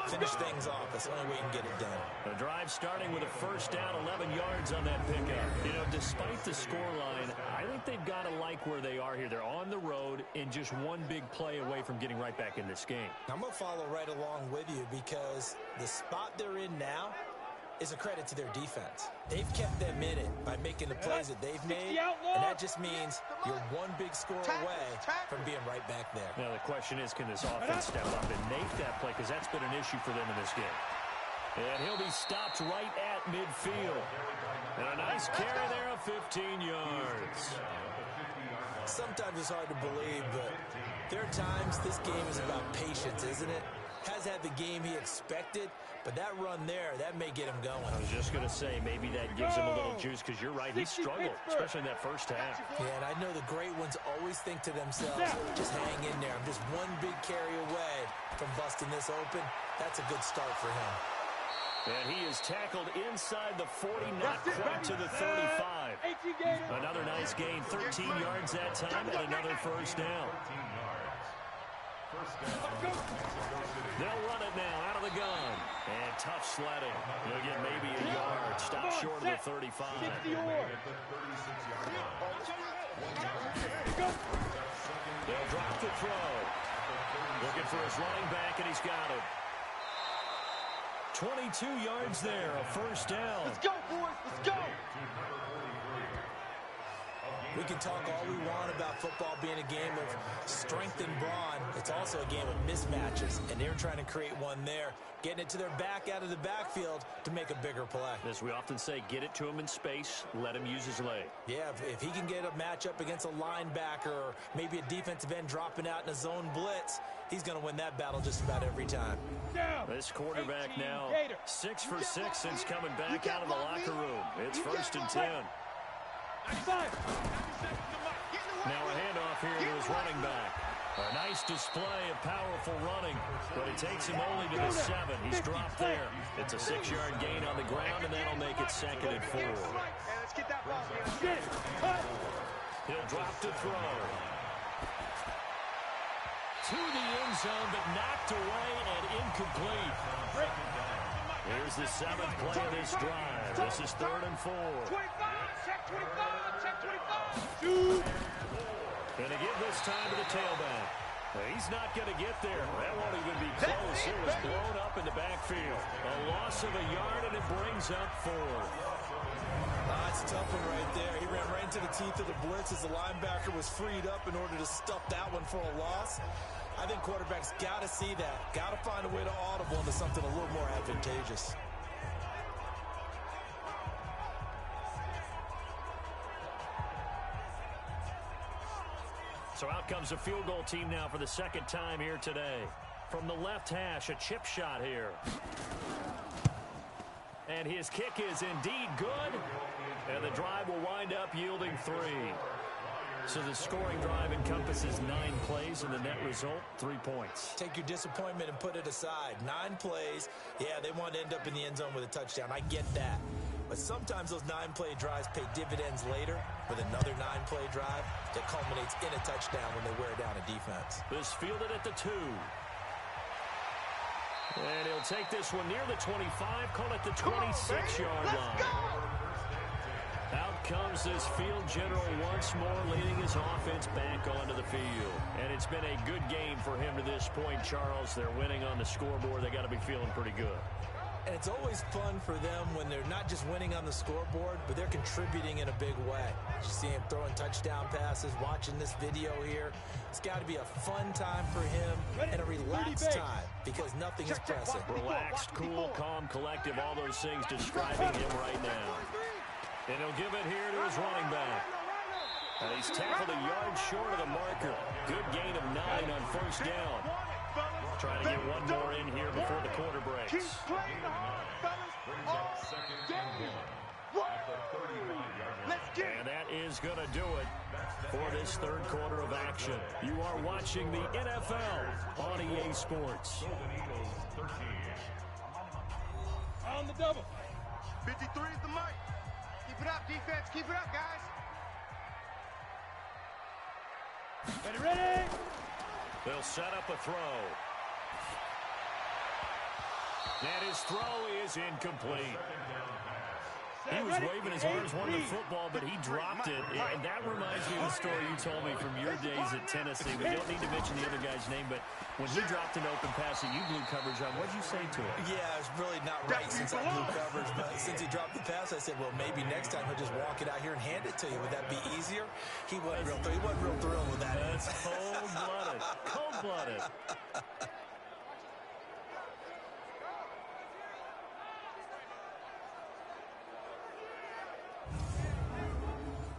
C: Finish things off. That's the only way you can get it done.
B: The drive starting with a 1st down, 11 yards on that pickup. You know, despite the scoreline, I think they've got to like where they are here. They're on the road and just one big play away from getting right back in this game.
C: I'm going to follow right along with you because the spot they're in now is a credit to their defense. They've kept them in it by making the plays that they've made, and that just means you're one big score away from being right back there.
B: Now, the question is, can this offense step up and make that play? Because that's been an issue for them in this game. And he'll be stopped right at midfield. And a nice carry there of 15 yards.
C: Sometimes it's hard to believe, but there are times this game is about patience, isn't it? Has had the game he expected, but that run there, that may get him going.
B: I was just going to say, maybe that gives him a little juice, because you're right, he struggled, especially in that first half.
C: Yeah, and I know the great ones always think to themselves, just hang in there. I'm just one big carry away from busting this open. That's a good start for him.
B: And he is tackled inside the 40, not quite to the 35. Another nice gain, 13 yards that time, and another 1st down. They'll run it now out of the gun. And tough sledding. He'll get maybe a yard. Stop short of the 35. They'll drop the throw. Looking for his running back, and he's got it. 22 yards there, a 1st down.
E: Let's go, boys. Let's go.
C: We can talk all we want about football being a game of strength and brawn. It's also a game of mismatches, and they're trying to create one there, getting it to their back out of the backfield to make a bigger play.
B: As we often say, get it to him in space, let him use his leg.
C: Yeah, if he can get a matchup against a linebacker or maybe a defensive end dropping out in a zone blitz, he's going to win that battle just about every time.
B: This quarterback now 6 for 6 since coming back out of the locker room. It's 1st and 10. Now a handoff here to his running back. A nice display of powerful running, but it takes him only to the 7. He's dropped there. It's a 6-yard gain on the ground, and that'll make it 2nd and 4. He'll drop to throw. To the end zone, but knocked away and incomplete. Here's the 7th play of this drive. This is 3rd and 4.
E: 25, check 25, check 25.
B: Gonna give this time to the tailback. He's not going to get there. That won't even be close. It was blown up in the backfield. A loss of a yard, and it brings up 4.
C: That's a tough one right there. He ran right into the teeth of the blitz as the linebacker was freed up in order to stuff that one for a loss. I think quarterbacks got to see that. Got to find a way to audible into something a little more advantageous. So out comes a field goal team now for the 2nd time here today.
B: from the left hash, a chip shot here. And his kick is indeed good. And the drive will wind up yielding 3. So the scoring drive encompasses 9 plays, and the net result, 3 points.
C: Take your disappointment and put it aside. 9 plays. Yeah, they want to end up in the end zone with a touchdown. I get that. But sometimes those 9-play drives pay dividends later with another 9-play drive that culminates in a touchdown when they wear down a defense.
B: This fielded at the 2. And he'll take this one near the 25, call it the 26-yard line. Out comes this field general once more, leading his offense back onto the field. And it's been a good game for him to this point, Charles. They're winning on the scoreboard. They got to be feeling pretty good.
C: And it's always fun for them when they're not just winning on the scoreboard, but they're contributing in a big way. You see him throwing touchdown passes, watching this video here. It's got to be a fun time for him and a relaxed time because nothing is pressing.
B: Relaxed, cool, calm, collective, all those things describing him right now. And he'll give it here to his running back. And he's tackled a yard short of the marker. Good gain of 9 on first down. Trying to get one more in here before the quarter breaks.
F: Brings up 2nd and 1 at the 35-yard line.
B: And that is going to do it for this third quarter of action. You are watching the NFL on EA Sports.
F: Golden Eagles 13.
E: On the double.
G: 53 is the mic. Keep it up, defense. Keep it up, guys.
E: Ready?
B: They'll set up a throw. And his throw is incomplete. He was waving his arms, wanting the football, but he dropped it. And that reminds me of the story you told me from your days at Tennessee. We don't need to mention the other guy's name, but when he dropped an open pass that you blew coverage on, what did you say to him?
C: Yeah, it's really not right since I blew coverage, but since he dropped the pass, I said, well, maybe next time he'll just walk it out here and hand it to you. Would that be easier? He wasn't real thrilled with that.
B: That's cold-blooded. Cold-blooded.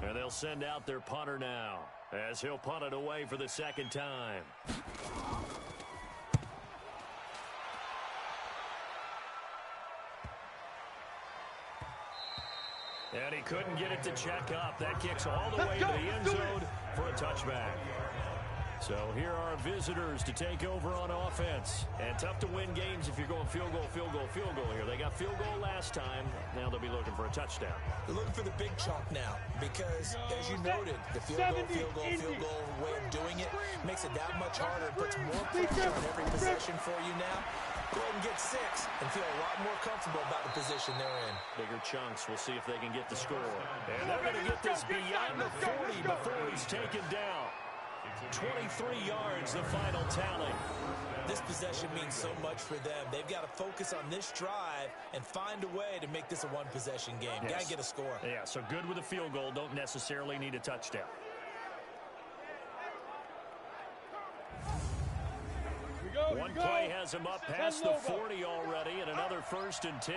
B: And they'll send out their punter now as he'll punt it away for the second time. And he couldn't get it to check up. That kicks all the way to the end zone for a touchback. So here are visitors to take over on offense. And tough to win games if you're going field goal, field goal, field goal here. They got field goal last time. Now they'll be looking for a touchdown.
C: They're looking for the big chunk now because, as you noted, the field goal way of doing it makes it that much harder and puts more pressure on every possession for you now. Go ahead and get 6 and feel a lot more comfortable about the position they're in.
B: Bigger chunks. We'll see if they can get the score. And they're going to get this beyond the 40 before he's taken down. 23 yards, the final tally.
C: This possession means so much for them. They've got to focus on this drive and find a way to make this a one-possession game.
B: Yes.
C: Got to get a score.
B: Yeah, so good with a field goal. Don't necessarily need a touchdown. One play has him up past the 40 already, and another 1st and 10.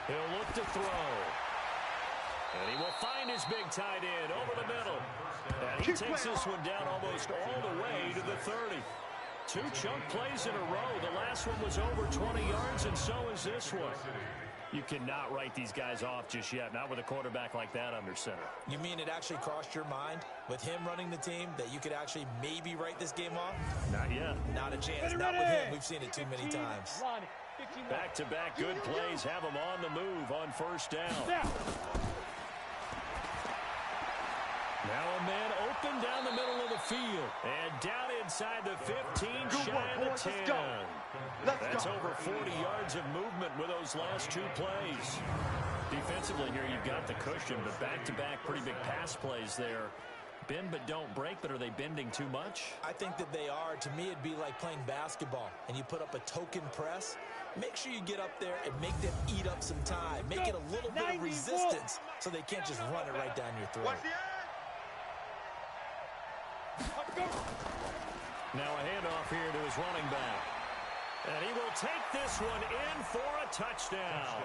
B: He'll look to throw. And he will find his big tight end over the middle. And he takes this one down almost all the way to the 30. 2 chunk plays in a row. The last one was over 20 yards, and so is this one. You cannot write these guys off just yet, not with a quarterback like that under center.
C: You mean it actually crossed your mind with him running the team that you could actually maybe write this game off?
B: Not yet.
C: Not a chance. Not with him. We've seen it too many times.
B: Back-to-back good plays have him on the move on first down. Now a man open down the middle of the field. And down inside the 15, shy of the 10. That's over 40 yards of movement with those last 2 plays. Defensively here, you've got the cushion, but back-to-back pretty big pass plays there. Bend but don't break, but are they bending too much?
C: I think that they are. To me, it'd be like playing basketball, and you put up a token press. Make sure you get up there and make them eat up some time. Make it a little bit of resistance so they can't just run it right down your throat.
B: Now a handoff here to his running back. And he will take this one in for a touchdown.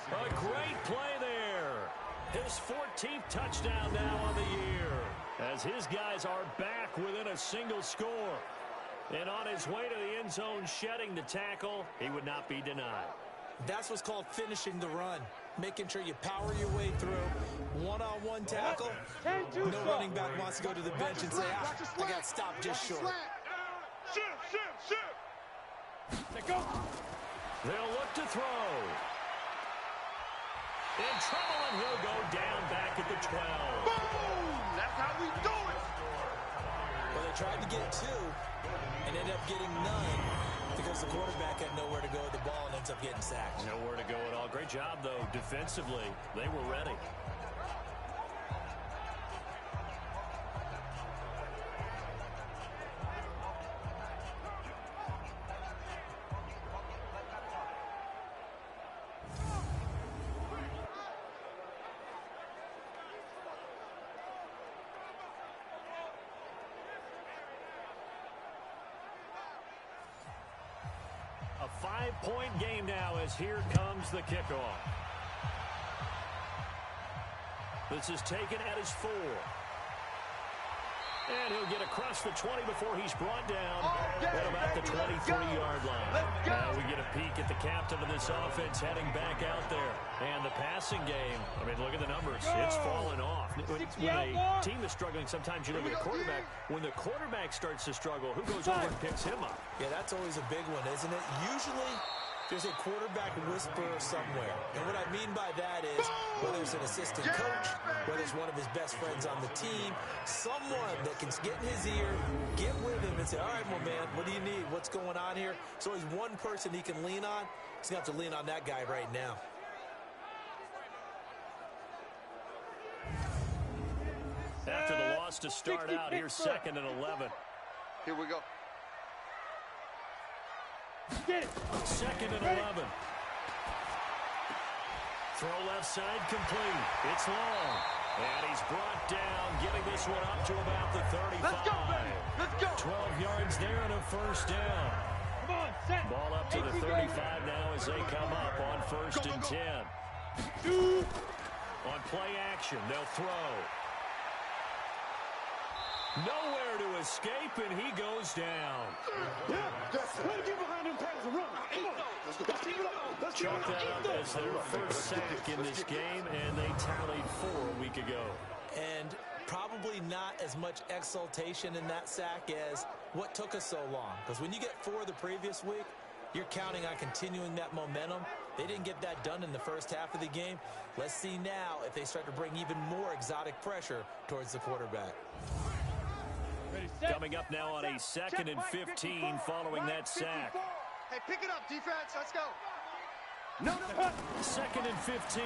B: A great play there. His 14th touchdown now on the year, as his guys are back within a single score. And on his way to the end zone, shedding the tackle, he would not be denied.
C: That's what's called finishing the run. Making sure you power your way through. One-on-one tackle. No running back wants to go to the bench and say, I got stopped just short.
E: Let go.
B: They'll look to throw. In trouble, and he'll go down back at the 12.
G: Boom! That's how we do it.
C: Well, they tried to get 2 and ended up getting none because the quarterback had nowhere to go with the ball and ends up getting sacked.
B: Nowhere to go at all. Great job, though, defensively. They were ready. A 5-point game now as here comes the kickoff. This is taken at his 4. And he'll get across the 20 before he's brought down at about the 23-yard line. Now we get a peek at the captain of this offense heading back out there. And the passing game, I mean, look at the numbers. It's fallen off. When a team is struggling, sometimes you look at a quarterback. When the quarterback starts to struggle, who goes over and picks him up?
C: Yeah, that's always a big one, isn't it? Usually, there's a quarterback whisperer somewhere. And what I mean by that is, whether it's an assistant coach, whether it's one of his best friends on the team, someone that can get in his ear, get with him and say, all right, well, man, what do you need? What's going on here? So there's one person he can lean on. He's going to have to lean on that guy right now.
B: After the loss to start out, here's 2nd and 11.
G: Here we go.
E: Get it.
B: 2nd and 11. Throw left side complete. It's long. And he's brought down, getting this one up to about the 35.
G: Let's go, baby. Let's go.
B: 12 yards there and a first down.
E: Come on, set.
B: Ball up to the 35 now as they come up on 1st and 10. On play action, they'll throw. Nowhere to escape, and he goes down. Chalk that up as their first sack in this game, and they tallied 4 a week ago.
C: And probably not as much exultation in that sack as what took us so long. Because when you get 4 the previous week, you're counting on continuing that momentum. They didn't get that done in the first half of the game. Let's see now if they start to bring even more exotic pressure towards the quarterback.
B: Coming up now on a 2nd and 15 following that sack.
G: Hey, pick it up, defense. Let's go.
B: 2nd and 15.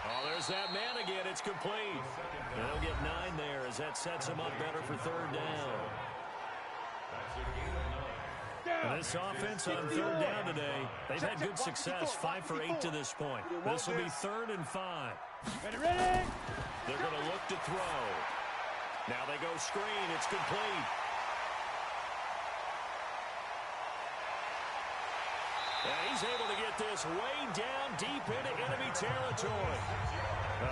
B: Oh, there's that man again. It's complete. They'll get 9 there as that sets him up better for 3rd down. And this offense on 3rd down today, they've had good success, 5 for 8 to this point. This will be 3rd and 5.
E: Ready.
B: They're going to look to throw. Now they go screen. It's complete. And he's able to get this way down deep into enemy territory.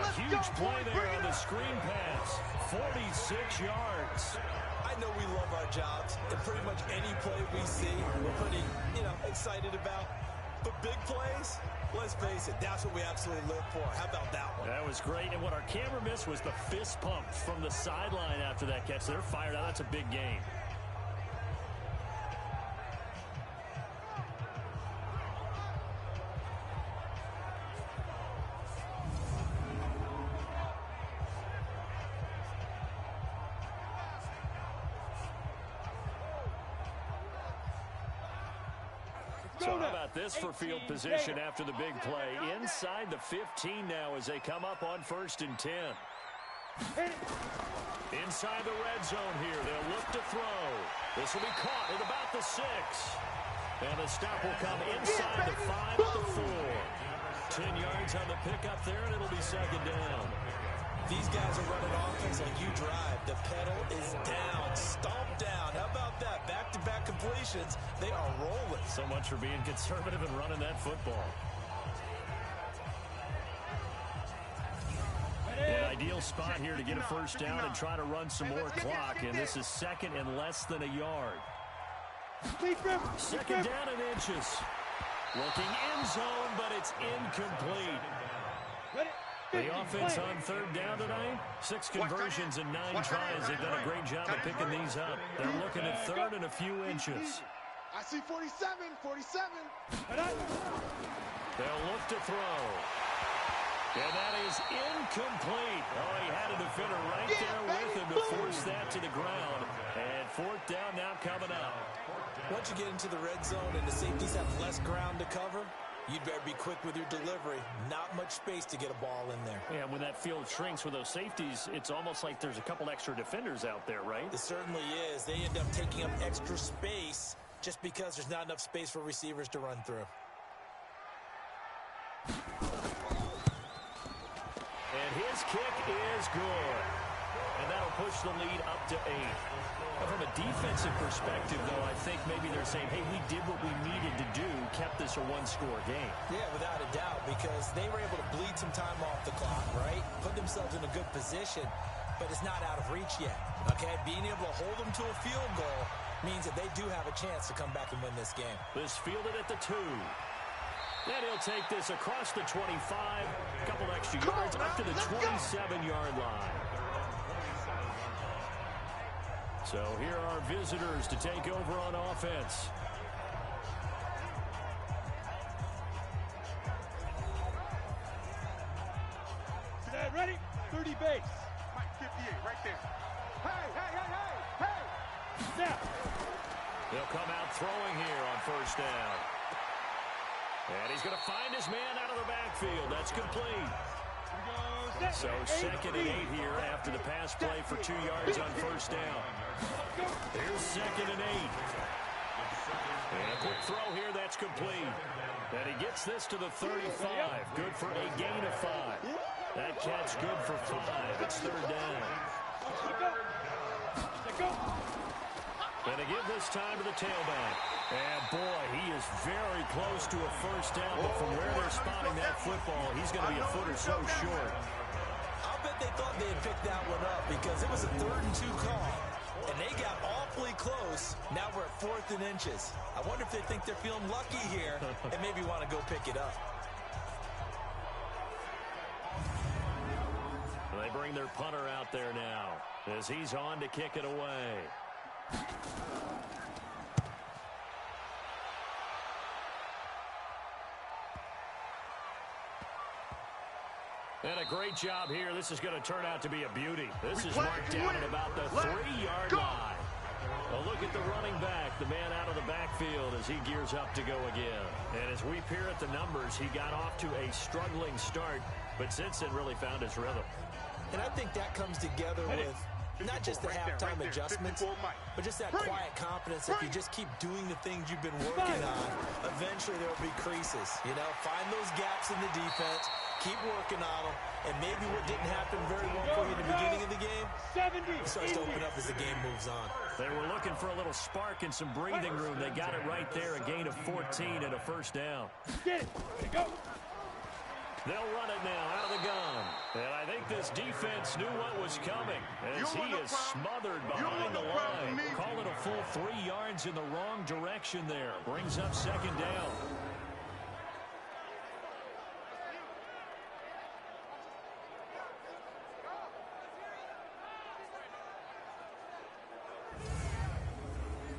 B: A huge play there on the screen pass. 46 yards.
C: I know we love our jobs, and pretty much any play we see, we're pretty, excited about. But big plays, let's face it, that's what we absolutely live for. How about that one?
B: That was great. And what our camera missed was the fist pump from the sideline after that catch. They're fired out. That's a big game. So how about this for field position after the big play? Inside the 15 now as they come up on 1st and 10. Inside the red zone here. They'll look to throw. This will be caught at about the 6. And the stop will come inside the 5 at the 4. 10 yards on the pickup there, and it'll be 2nd down.
C: These guys are running offense like you drive. The pedal is down, stomped down. How about that? Back-to-back completions. They are rolling.
B: So much for being conservative and running that football. And Ideal spot here to get a first down and try to run some more clock, and this is second and less than a yard. Second down and inches. Looking end zone, but it's incomplete. The offense on third down tonight, 6 conversions and 9 tries. They've done a great job of picking these up. They're looking at third and a few inches.
G: I see 47, 47.
B: They'll look to throw. And that is incomplete. Oh, he had a defender right there with him to force that to the ground. And fourth down now coming up.
C: Once you get into the red zone and the safeties have less ground to cover, you'd better be quick with your delivery. Not much space to get a ball in there.
B: Yeah, when that field shrinks with those safeties, it's almost like there's a couple extra defenders out there, right?
C: It certainly is. They end up taking up extra space just because there's not enough space for receivers to run through.
B: And his kick is good. And that'll push the lead up to 8. Now, from a defensive perspective, though, I think maybe they're saying, hey, we did what we needed to do, kept this a one-score game.
C: Yeah, without a doubt, because they were able to bleed some time off the clock, right? Put themselves in a good position, but it's not out of reach yet, okay? Being able to hold them to a field goal means that they do have a chance to come back and win this game.
B: This fielded at the 2. And he'll take this across the 25, a couple extra yards up to the 27-yard line. So here are visitors to take over on offense.
E: Ready? 30 base.
G: 58, right there. Hey, hey, hey, hey, hey!
E: Snap.
B: They'll come out throwing here on first down. And he's going to find his man out of the backfield. That's complete. So second and 8 here after the pass play for 2 yards on first down. Here's second and 8. And a quick throw here, that's complete. And he gets this to the 35. Good for a gain of 5. That catch good for 5. It's third down. And to give this time to the tailback. And boy, he is very close to a first down, but from where they're spotting that football, he's going to be a foot or so short.
C: I'll bet they thought they had picked that one up because it was a 3rd and 2 call. And they got awfully close. Now we're at 4th and inches. I wonder if they think they're feeling lucky here and maybe want to go pick it up.
B: They bring their punter out there now as he's on to kick it away. And a great job here. This is going to turn out to be a beauty. This is marked down at about the 3-yard line. A look at the running back, the man out of the backfield as he gears up to go again. And as we peer at the numbers, he got off to a struggling start, but since then really found his rhythm.
C: And I think that comes together with not just the halftime adjustments, but just that quiet confidence. If you just keep doing the things you've been working on, eventually there will be creases. You know, find those gaps in the defense, keep working on them, and maybe what didn't happen very well for you in the beginning of the game starts to open up as the game moves on.
B: They were looking for a little spark and some breathing room. They got it right there, a gain of 14 and a first down.
E: Get it. There you go.
B: They'll run it now out of the gun. And I think this defense knew what was coming as he is smothered behind the line. Call it a full 3 yards in the wrong direction there. Brings up second down.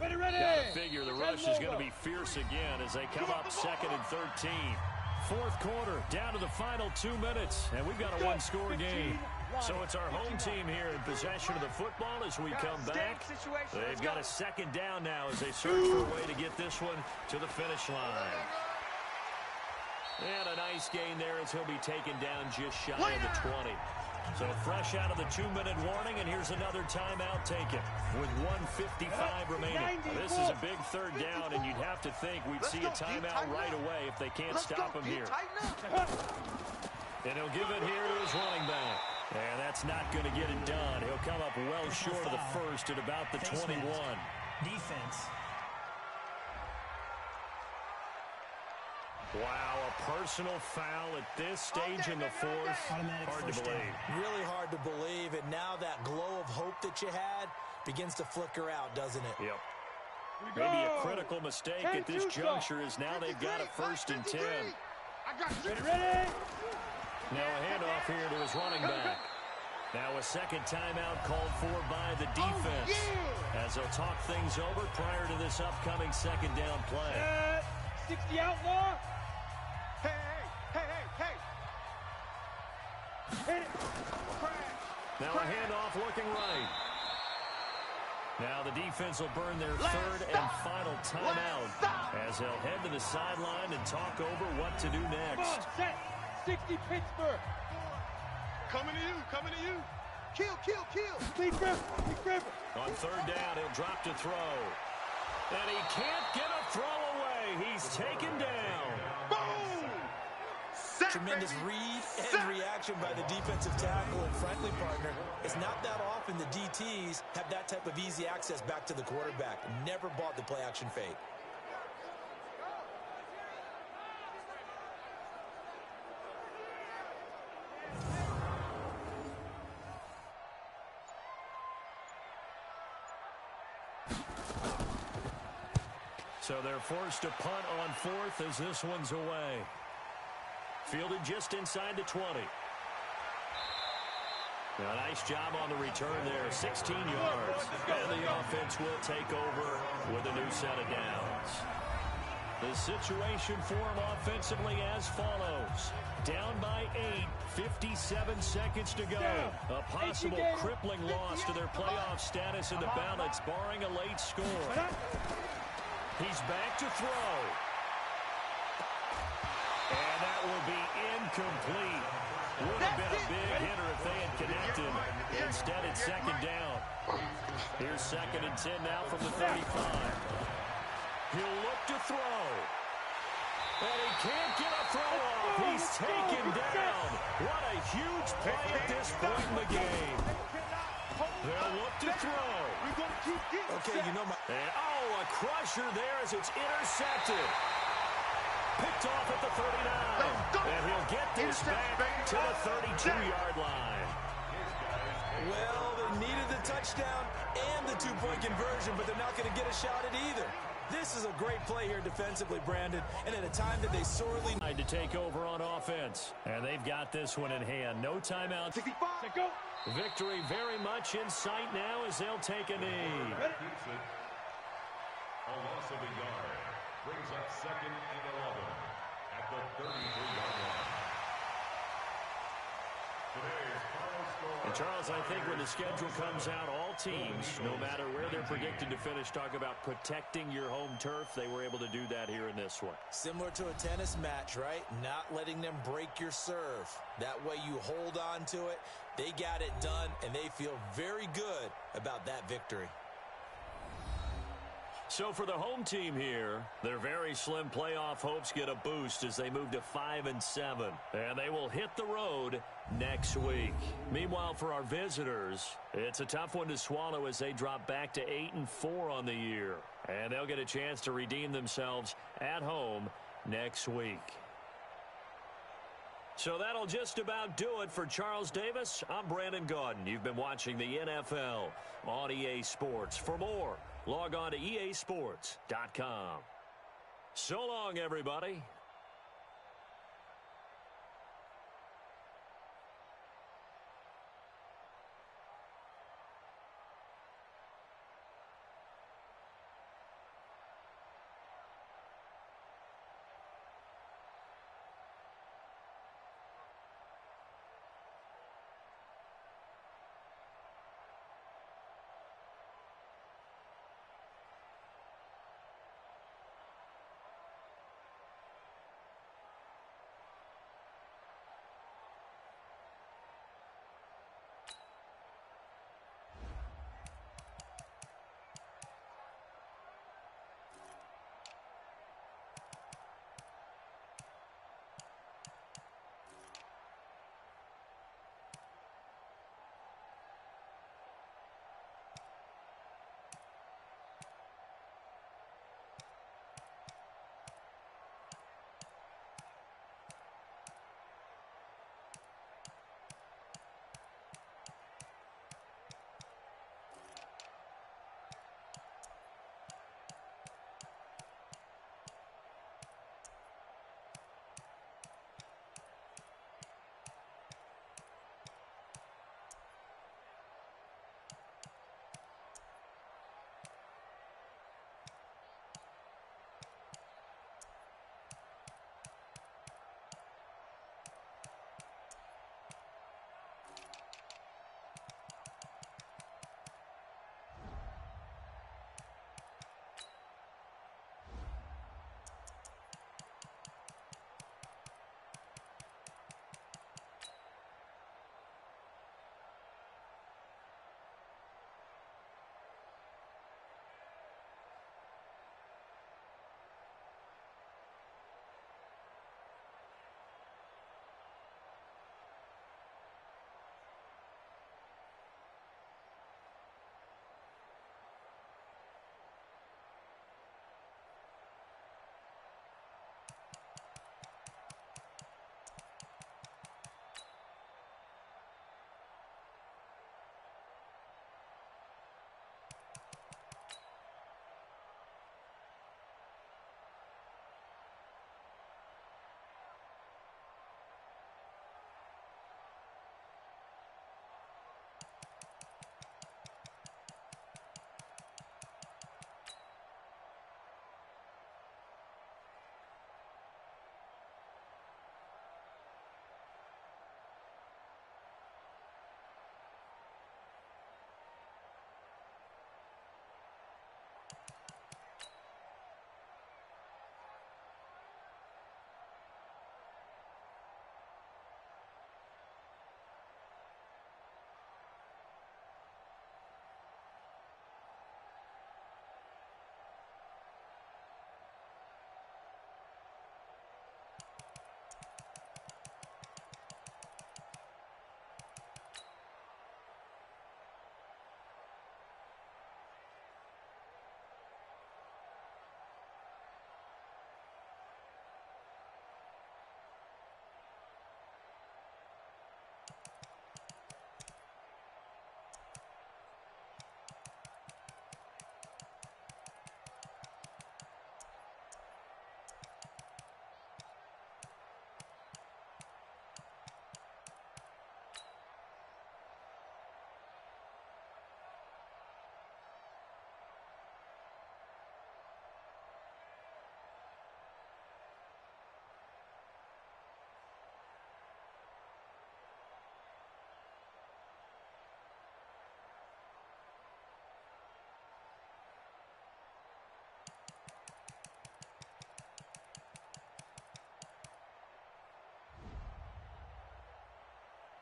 B: Gotta figure the rush is going to be fierce again as they come up second and 13. Fourth quarter, down to the final 2 minutes, and we've got a one-score game. So it's our home team here in possession of the football as we come back. They've got a second down now as they search for a way to get this one to the finish line. And a nice gain there as he'll be taken down just shy of the 20. So fresh out of the 2-minute warning, and here's another timeout taken with 1:55 remaining. This is a big third down, and you'd have to think we'd see a timeout right away if they can't stop him here. And he'll give it here to his running back. And that's not going to get it done. He'll come up well short of the first at about the 21.
H: Defense.
B: Wow, a personal foul at this stage in the fourth. Hard to believe.
C: Really hard to believe, and now that glow of hope that you had begins to flicker out, doesn't it?
B: Yep. Maybe a critical mistake at this juncture is now they've got a 1st and 10.
E: Ready?
B: Now a handoff here to his running back. Now a second timeout called for by the defense. As they'll talk things over prior to this upcoming second down play.
E: 60 outlaw.
G: Hey.
E: Hit it.
B: Now a handoff looking right. Now the defense will burn their third and final timeout as they'll head to the sideline and talk over what to do next.
E: Set. 60 Pittsburgh.
G: Coming to you. Kill.
E: Lee Griffin.
B: On third down, he'll drop to throw. And he can't get a throw away. He's taken down.
G: Boom!
C: Tremendous read and reaction by the defensive tackle and friendly partner. It's not that often the DTs have that type of easy access back to the quarterback. Never bought the play-action fake.
B: So they're forced to punt on fourth as this one's away. Fielded just inside the 20. A nice job on the return there, 16 yards. And the offense will take over with a new set of downs. The situation for them offensively as follows. Down by 8, 57 seconds to go. A possible crippling loss to their playoff status in the balance, barring a late score. He's back to throw. And that will be incomplete. Would have been a big hitter if they had connected. Instead, it's second down. Here's 2nd and 10 now from the 35. He'll look to throw. And he can't get a throw off. He's taken down. What a huge play at this point in the game. They'll look to throw.
C: Okay, you know my...
B: And, a crusher there as it's intercepted. Picked off at the 39. And he'll get this back to the 32-yard line.
C: Well, they needed the touchdown and the two-point conversion, but they're not going to get a shot at either. This is a great play here defensively, Brandon, and at a time that they sorely
B: need to take over on offense. And they've got this one in hand. No timeout.
E: Go.
B: Victory very much in sight now as they'll take a knee.
F: A loss of a yard brings up 2nd and 11 at the 33-yard line. Today's final score.
B: And Charles, I think when the schedule comes out, all teams, no matter where they're predicted to finish, talk about protecting your home turf. They were able to do that here in this one.
C: Similar to a tennis match, right? Not letting them break your serve. That way you hold on to it. They got it done, and they feel very good about that victory.
B: So for the home team here, their very slim playoff hopes get a boost as they move to 5-7. And they will hit the road next week. Meanwhile, for our visitors, it's a tough one to swallow as they drop back to 8-4 on the year. And they'll get a chance to redeem themselves at home next week. So that'll just about do it for Charles Davis. I'm Brandon Gaudin. You've been watching the NFL on EA Sports. For more, log on to easports.com. So long, everybody.